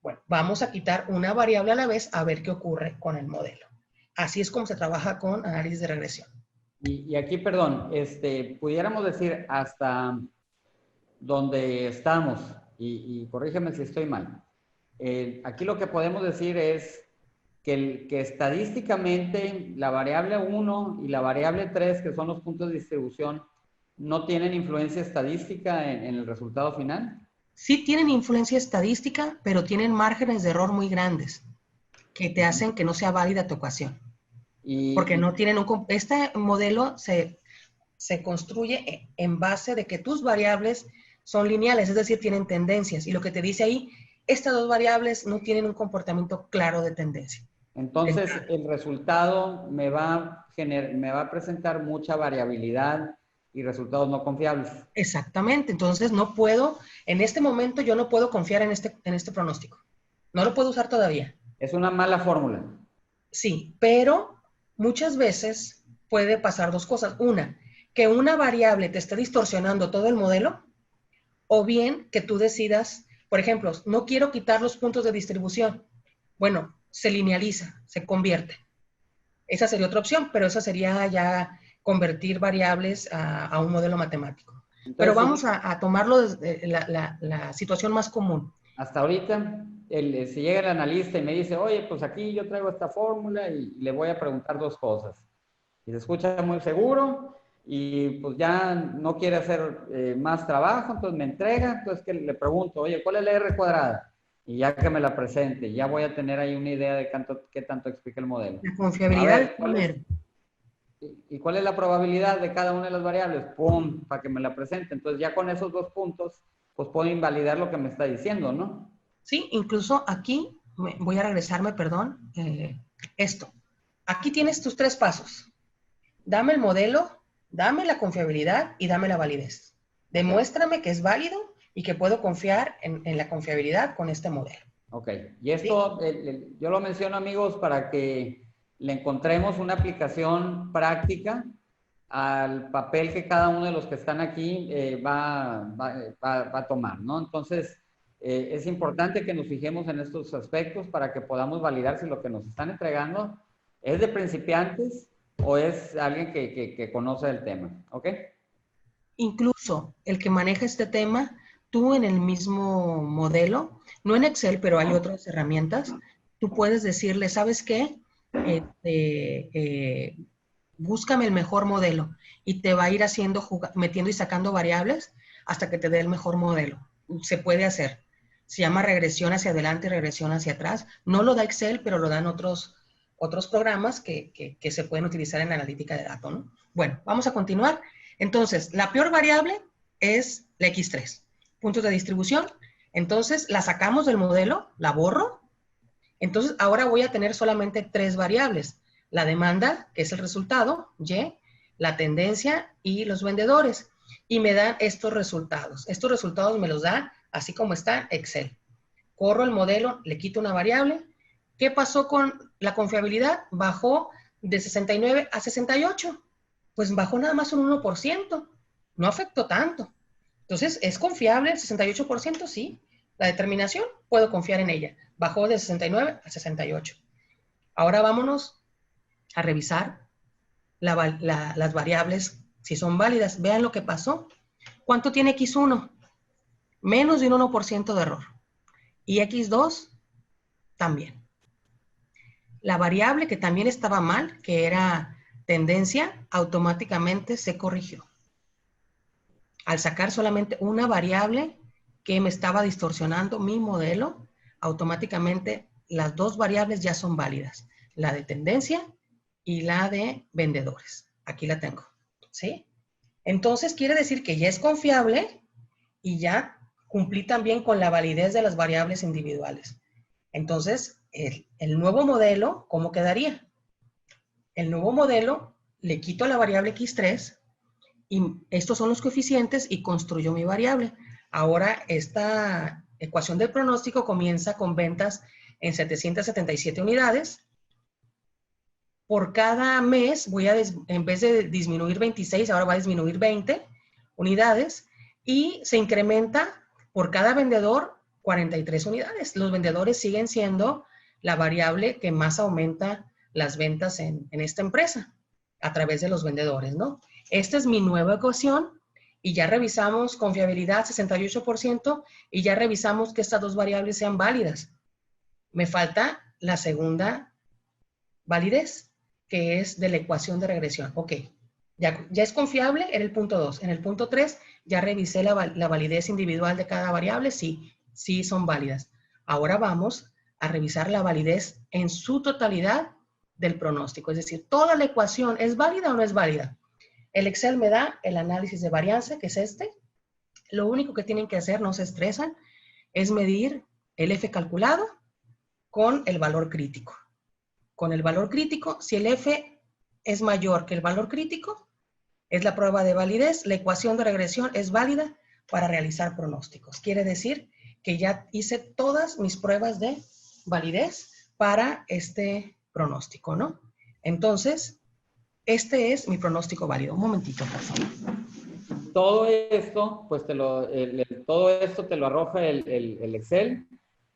Bueno, vamos a quitar una variable a la vez a ver qué ocurre con el modelo. Así es como se trabaja con análisis de regresión. Y aquí, perdón, pudiéramos decir hasta donde estamos, y corrígeme si estoy mal. Aquí lo que podemos decir es que estadísticamente la variable 1 y la variable 3, que son los puntos de distribución, no tienen influencia estadística en el resultado final. Sí tienen influencia estadística, pero tienen márgenes de error muy grandes que te hacen que no sea válida tu ecuación. Porque no tienen este modelo se construye en base de que tus variables son lineales, es decir, tienen tendencias. Y lo que te dice ahí, estas dos variables no tienen un comportamiento claro de tendencia. Entonces, el resultado me va a presentar mucha variabilidad y resultados no confiables. Exactamente. Entonces, no puedo, en este momento yo no puedo confiar en este pronóstico. No lo puedo usar todavía. Es una mala fórmula. Sí, pero muchas veces puede pasar dos cosas. Una, que una variable te esté distorsionando todo el modelo, o bien que tú decidas, por ejemplo, no quiero quitar los puntos de distribución. Bueno, se linealiza, se convierte. Esa sería otra opción, pero esa sería ya convertir variables a un modelo matemático. Pero Entonces, vamos a tomarlo desde la situación más común. hasta ahorita, si llega el analista y me dice, oye, pues aquí yo traigo esta fórmula y le voy a preguntar dos cosas. Y se escucha muy seguro y pues ya no quiere hacer más trabajo, entonces me entrega, entonces que le pregunto, oye, ¿cuál es la R cuadrada? Y ya que me la presente, ya voy a tener ahí una idea de qué tanto explica el modelo. La A confiabilidad es ver, primero. ¿y cuál es la probabilidad de cada una de las variables? ¡Pum! Para que me la presente. Entonces ya con esos dos puntos, pues puedo invalidar lo que me está diciendo, ¿no? Sí, incluso aquí, voy a regresarme, perdón, esto. Aquí tienes tus tres pasos. Dame el modelo, dame la confiabilidad y dame la validez. Demuéstrame que es válido y que puedo confiar en la confiabilidad con este modelo. Ok, y ¿Sí? esto yo lo menciono, amigos, para que le encontremos una aplicación práctica al papel que cada uno de los que están aquí va a tomar, ¿no? Entonces, es importante que nos fijemos en estos aspectos para que podamos validar si lo que nos están entregando es de principiantes o es alguien que conoce el tema, ¿ok? Incluso el que maneja este tema, tú en el mismo modelo, no en Excel, pero hay otras herramientas, tú puedes decirle, ¿sabes qué? Búscame el mejor modelo y te va a ir haciendo, metiendo y sacando variables hasta que te dé el mejor modelo. Se puede hacer. Se llama regresión hacia adelante y regresión hacia atrás. No lo da Excel, pero lo dan otros programas que se pueden utilizar en la analítica de datos, ¿no? Bueno, vamos a continuar. Entonces, la peor variable es la X3, puntos de distribución. Entonces, la sacamos del modelo, la borro. Entonces, ahora voy a tener solamente tres variables. La demanda, que es el resultado, Y, la tendencia y los vendedores. Y me dan estos resultados. Estos resultados me los da así como está Excel. Corro el modelo, le quito una variable. ¿Qué pasó con la confiabilidad? Bajó de 69 a 68. Pues bajó nada más un 1%. No afectó tanto. Entonces, ¿es confiable el 68%? Sí. La determinación, puedo confiar en ella. Bajó de 69 a 68. Ahora vámonos a revisar las variables, si son válidas. Vean lo que pasó. ¿Cuánto tiene X1? Menos de un 1% de error. Y X2 también. La variable que también estaba mal, que era tendencia, automáticamente se corrigió. Al sacar solamente una variable que me estaba distorsionando mi modelo, automáticamente las dos variables ya son válidas. La de tendencia y la de vendedores. Aquí la tengo. ¿Sí? Entonces quiere decir que ya es confiable y ya cumplí también con la validez de las variables individuales. Entonces, el nuevo modelo, ¿cómo quedaría? El nuevo modelo, le quito la variable X3 y estos son los coeficientes y construyo mi variable. Ahora, esta ecuación del pronóstico comienza con ventas en 777 unidades. Por cada mes, en vez de disminuir 26, ahora va a disminuir 20 unidades y se incrementa por cada vendedor 43 unidades. Los vendedores siguen siendo la variable que más aumenta las ventas en esta empresa a través de los vendedores, ¿no? Esta es mi nueva ecuación y ya revisamos confiabilidad 68% y ya revisamos que estas dos variables sean válidas. Me falta la segunda validez, que es de la ecuación de regresión. Ok, ya es confiable en el punto 2. En el punto 3 ya revisé la validez individual de cada variable, sí son válidas. Ahora vamos a revisar la validez en su totalidad del pronóstico, es decir, toda la ecuación, ¿es válida o no es válida? El Excel me da el análisis de varianza, que es este. Lo único que tienen que hacer, no se estresan, es medir el F calculado con el valor crítico. Con el valor crítico, si el F es mayor que el valor crítico, es la prueba de validez, la ecuación de regresión es válida para realizar pronósticos. Quiere decir que ya hice todas mis pruebas de validez para este pronóstico, ¿no? Entonces, este es mi pronóstico válido. Un momentito, por favor. Todo esto, pues todo esto te lo arroja el Excel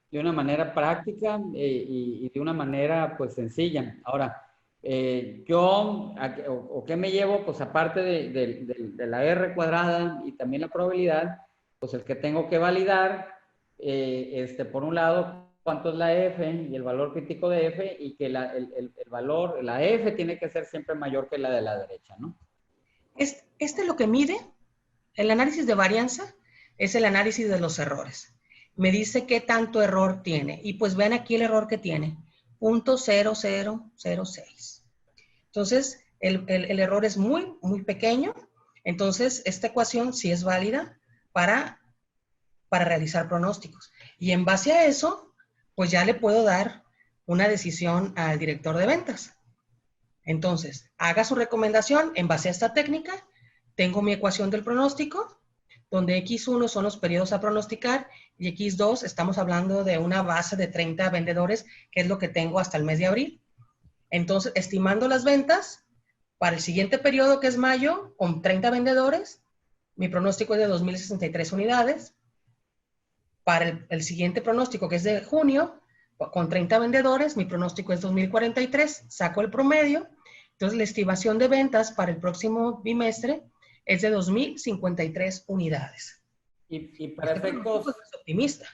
de una manera práctica y de una manera pues sencilla. Ahora, o qué me llevo, pues aparte de la R cuadrada y también la probabilidad, pues el que tengo que validar, por un lado, cuánto es la F y el valor crítico de F, y que el valor, la F tiene que ser siempre mayor que la de la derecha, ¿no? Este lo que mide, el análisis de varianza, es el análisis de los errores. Me dice qué tanto error tiene. Y pues ven aquí el error que tiene, 0.0006. Entonces, el error es muy, muy pequeño. Entonces, esta ecuación sí es válida para realizar pronósticos. Y en base a eso, pues ya le puedo dar una decisión al director de ventas. Entonces, haga su recomendación en base a esta técnica. Tengo mi ecuación del pronóstico, donde X1 son los periodos a pronosticar y X2 estamos hablando de una base de 30 vendedores, que es lo que tengo hasta el mes de abril. Entonces, estimando las ventas para el siguiente periodo, que es mayo, con 30 vendedores, mi pronóstico es de 2.063 unidades. Para el siguiente pronóstico, que es de junio, con 30 vendedores, mi pronóstico es 2.043, saco el promedio. Entonces, la estimación de ventas para el próximo bimestre es de 2.053 unidades. Y para efectos... Es optimista.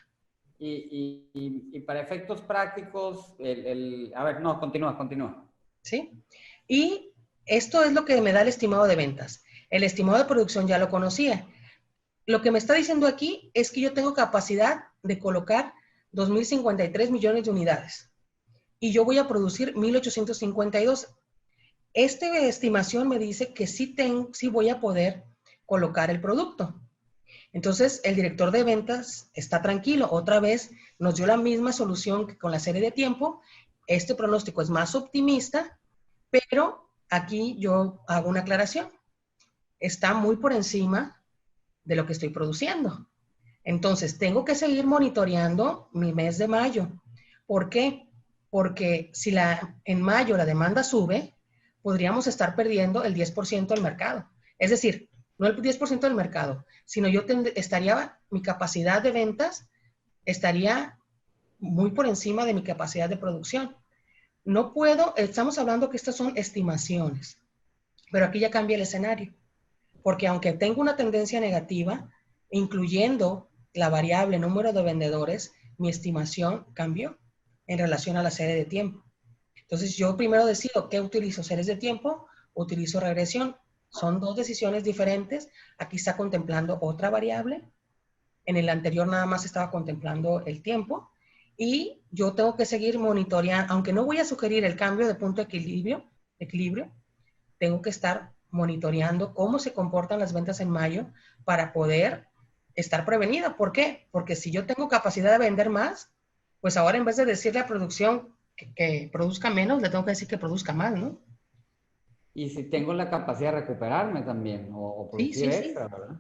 Y para efectos prácticos, a ver, no, continúa. ¿Sí? Y esto es lo que me da el estimado de ventas. El estimado de producción ya lo conocía. Lo que me está diciendo aquí es que yo tengo capacidad de colocar 2.053 millones de unidades. Y yo voy a producir 1.852. Esta estimación me dice que sí voy a poder colocar el producto. Entonces, el director de ventas está tranquilo. Otra vez nos dio la misma solución que con la serie de tiempo. Este pronóstico es más optimista, pero aquí yo hago una aclaración. Está muy por encima de lo que estoy produciendo. Entonces, tengo que seguir monitoreando mi mes de mayo. ¿Por qué? Porque si en mayo la demanda sube, podríamos estar perdiendo el 10% del mercado. Es decir, no el 10% del mercado, sino mi capacidad de ventas estaría muy por encima de mi capacidad de producción. No puedo, estamos hablando que estas son estimaciones, pero aquí ya cambia el escenario, porque aunque tengo una tendencia negativa, incluyendo la variable número de vendedores, mi estimación cambió en relación a la serie de tiempo. Entonces, yo primero decido qué utilizo, series de tiempo, utilizo regresión. Son dos decisiones diferentes. Aquí está contemplando otra variable. En el anterior nada más estaba contemplando el tiempo. Y yo tengo que seguir monitoreando, aunque no voy a sugerir el cambio de punto de equilibrio, tengo que estar monitoreando cómo se comportan las ventas en mayo para poder estar prevenida. ¿Por qué? Porque si yo tengo capacidad de vender más, pues ahora en vez de decirle a producción que produzca menos, le tengo que decir que produzca más, ¿no? Y si tengo la capacidad de recuperarme también, o producir extra, ¿verdad?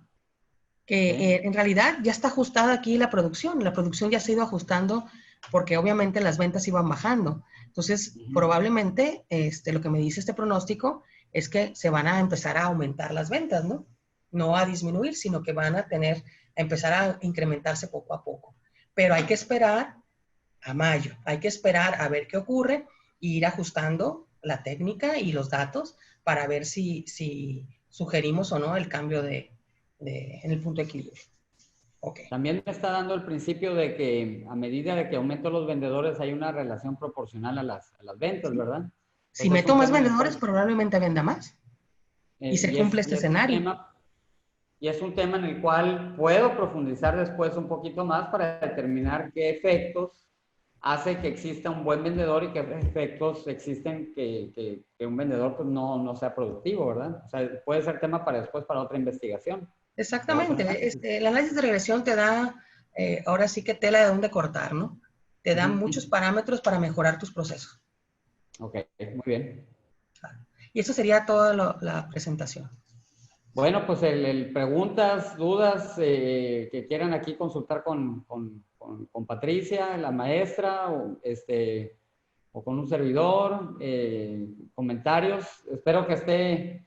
Que en realidad ya está ajustada aquí la producción ya se ha ido ajustando porque obviamente las ventas iban bajando. Entonces, probablemente lo que me dice este pronóstico es que se van a empezar a aumentar las ventas, ¿no? No a disminuir, sino que van a empezar a incrementarse poco a poco. Pero hay que esperar a mayo, hay que esperar a ver qué ocurre e ir ajustando la técnica y los datos para ver si sugerimos o no el cambio en el punto de equilibrio. Okay. También me está dando el principio de que a medida de que aumento los vendedores hay una relación proporcional a las ventas, ¿verdad? Entonces, si meto más vendedores, probablemente venda más. Y se cumple este escenario. Y es un tema en el cual puedo profundizar después un poquito más para determinar qué efectos hace que exista un buen vendedor y qué efectos existen que un vendedor pues, no sea productivo, ¿verdad? O sea, puede ser tema para después, para otra investigación. Exactamente. El análisis de regresión te da, ahora sí que tela de dónde cortar, ¿no? Te da muchos parámetros para mejorar tus procesos. Ok, muy bien. Y eso sería toda la presentación. Bueno, pues preguntas, dudas que quieran aquí consultar con con Patricia, la maestra, o con un servidor, comentarios. Espero que esté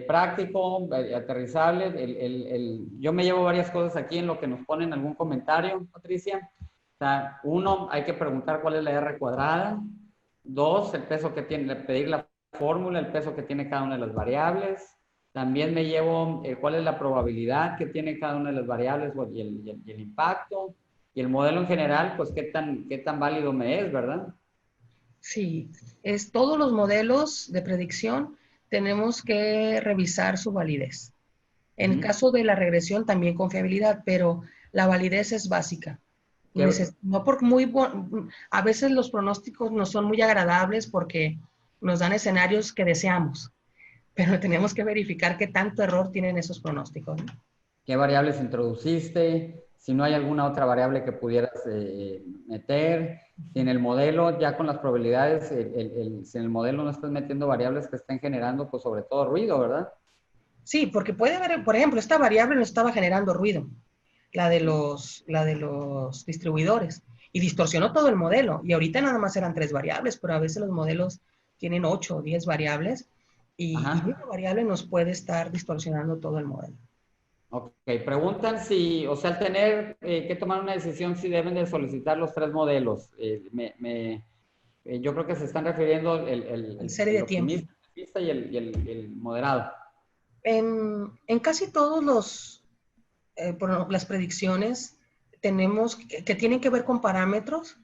práctico, aterrizable. Yo me llevo varias cosas aquí en lo que nos ponen algún comentario, Patricia. O sea, uno, hay que preguntar cuál es la R cuadrada. Dos, el peso que tiene, pedir la fórmula, el peso que tiene cada una de las variables. También me llevo cuál es la probabilidad que tiene cada una de las variables y el impacto. Y el modelo en general, pues qué tan válido me es, ¿verdad? Sí, todos los modelos de predicción tenemos que revisar su validez. En el caso de la regresión también confiabilidad, pero la validez es básica. No por a veces los pronósticos no son muy agradables porque nos dan escenarios que deseamos, pero tenemos que verificar qué tanto error tienen esos pronósticos, ¿no? ¿Qué variables introduciste? Si no hay alguna otra variable que pudieras meter. Si en el modelo, ya con las probabilidades, si en el modelo no estás metiendo variables que estén generando, pues sobre todo ruido, ¿verdad? Sí, porque puede haber, por ejemplo, esta variable no estaba generando ruido, la de los distribuidores, y distorsionó todo el modelo. Y ahorita nada más eran 3 variables, pero a veces los modelos tienen 8 o 10 variables, y una variable nos puede estar distorsionando todo el modelo. Ok, preguntan si, o sea, al tener que tomar una decisión, si deben de solicitar los 3 modelos. Yo creo que se están refiriendo En serie de tiempo. el optimista y el moderado. En casi todos las predicciones tenemos que tienen que ver con parámetros,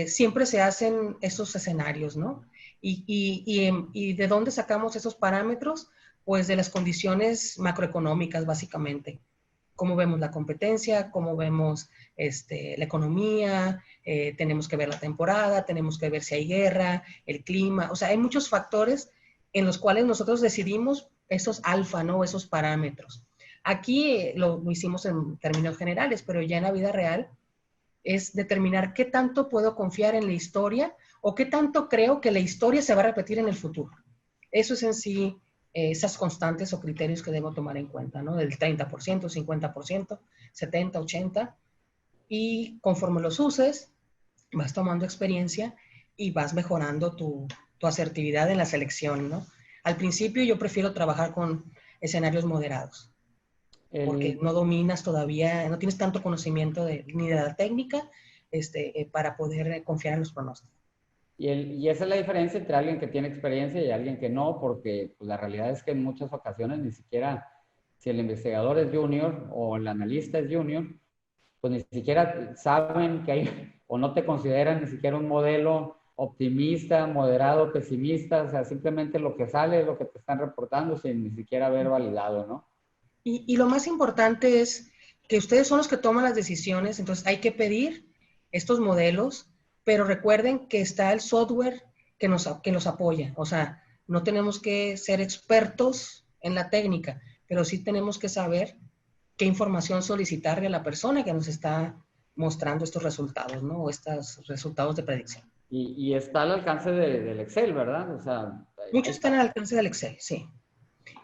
siempre se hacen esos escenarios, ¿no? Y ¿de dónde sacamos esos parámetros? Pues de las condiciones macroeconómicas, básicamente. Cómo vemos la competencia, cómo vemos la economía, tenemos que ver la temporada, tenemos que ver si hay guerra, el clima. O sea, hay muchos factores en los cuales nosotros decidimos esos alfa, ¿no? Esos parámetros. Aquí lo hicimos en términos generales, pero ya en la vida real es determinar qué tanto puedo confiar en la historia o qué tanto creo que la historia se va a repetir en el futuro. Eso es en sí esas constantes o criterios que debo tomar en cuenta, ¿no? Del 30%, 50%, 70%, 80%. Y conforme los uses, vas tomando experiencia y vas mejorando tu asertividad en la selección, ¿no? Al principio yo prefiero trabajar con escenarios moderados, porque no dominas todavía, no tienes tanto conocimiento ni de la técnica para poder confiar en los pronósticos. Y esa es la diferencia entre alguien que tiene experiencia y alguien que no, porque pues, la realidad es que en muchas ocasiones ni siquiera, si el investigador es junior o el analista es junior, pues ni siquiera saben que hay, o no te consideran ni siquiera un modelo optimista, moderado, pesimista, o sea, simplemente lo que sale es lo que te están reportando sin ni siquiera haber validado, ¿no? Y lo más importante es que ustedes son los que toman las decisiones, entonces hay que pedir estos modelos, pero recuerden que está el software que los apoya. O sea, no tenemos que ser expertos en la técnica, pero sí tenemos que saber qué información solicitarle a la persona que nos está mostrando estos resultados, ¿no? O estos resultados de predicción. Y está al alcance del Excel, ¿verdad? O sea, Muchos están al alcance del Excel, sí.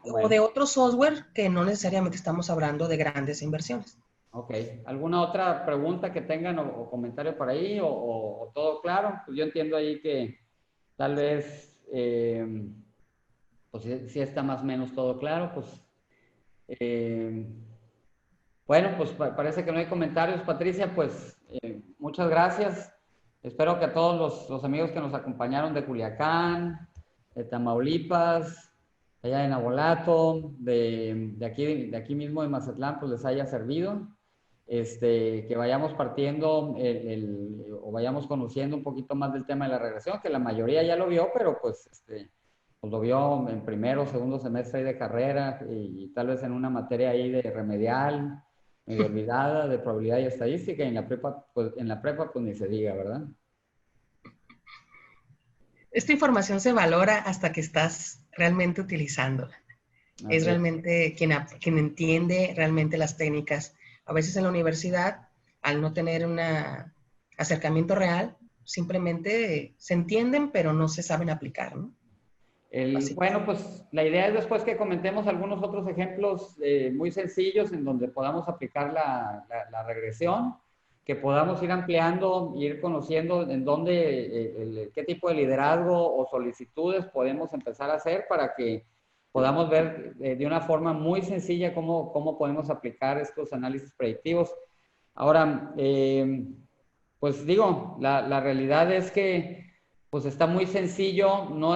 O de otro software que no necesariamente estamos hablando de grandes inversiones. Ok. ¿Alguna otra pregunta que tengan o comentario por ahí o todo claro? Pues yo entiendo ahí que tal vez, pues si está más o menos todo claro, pues bueno, pues parece que no hay comentarios. Patricia, pues muchas gracias. Espero que a todos los amigos que nos acompañaron de Culiacán, de Tamaulipas, allá de Nabolato, de aquí mismo de Mazatlán, pues les haya servido. Que vayamos partiendo o vayamos conociendo un poquito más del tema de la regresión, que la mayoría ya lo vio, pero pues, pues lo vio en primero o segundo semestre ahí de carrera y tal vez en una materia ahí de remedial, medio olvidada, de probabilidad y estadística, y en la prepa, pues ni se diga, ¿verdad? Esta información se valora hasta que estás realmente utilizándola. Es realmente quien entiende realmente las técnicas. A veces en la universidad, al no tener un acercamiento real, simplemente se entienden, pero no se saben aplicar, ¿no? Bueno, pues la idea es después que comentemos algunos otros ejemplos muy sencillos en donde podamos aplicar la regresión. que podamos ir ampliando, ir conociendo en dónde, qué tipo de liderazgo o solicitudes podemos empezar a hacer para que podamos ver de una forma muy sencilla cómo podemos aplicar estos análisis predictivos. Ahora, pues digo, la realidad es que pues está muy sencillo, no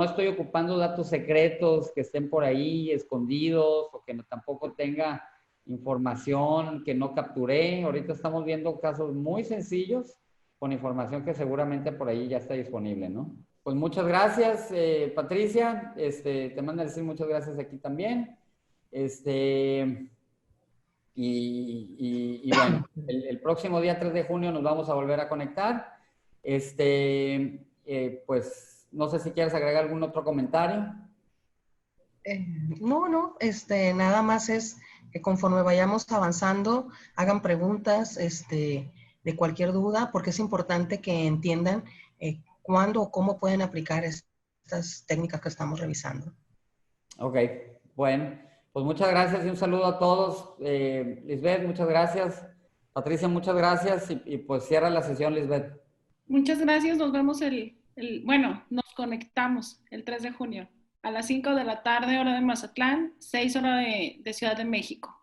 estoy ocupando datos secretos que estén por ahí escondidos o que tampoco tenga información que no capturé. Ahorita estamos viendo casos muy sencillos con información que seguramente por ahí ya está disponible, ¿no? Pues muchas gracias, Patricia. Te mando a decir muchas gracias aquí también. Y bueno, el próximo día 3 de junio nos vamos a volver a conectar. Pues no sé si quieres agregar algún otro comentario. No, nada más es que conforme vayamos avanzando, hagan preguntas de cualquier duda, porque es importante que entiendan cuándo o cómo pueden aplicar estas técnicas que estamos revisando. Ok, bueno, pues muchas gracias y un saludo a todos. Lisbeth, muchas gracias. Patricia, muchas gracias. Y pues cierra la sesión, Lisbeth. Muchas gracias, nos vemos bueno, nos conectamos el 3 de junio a las 5 de la tarde, hora de Mazatlán, 6 hora de Ciudad de México.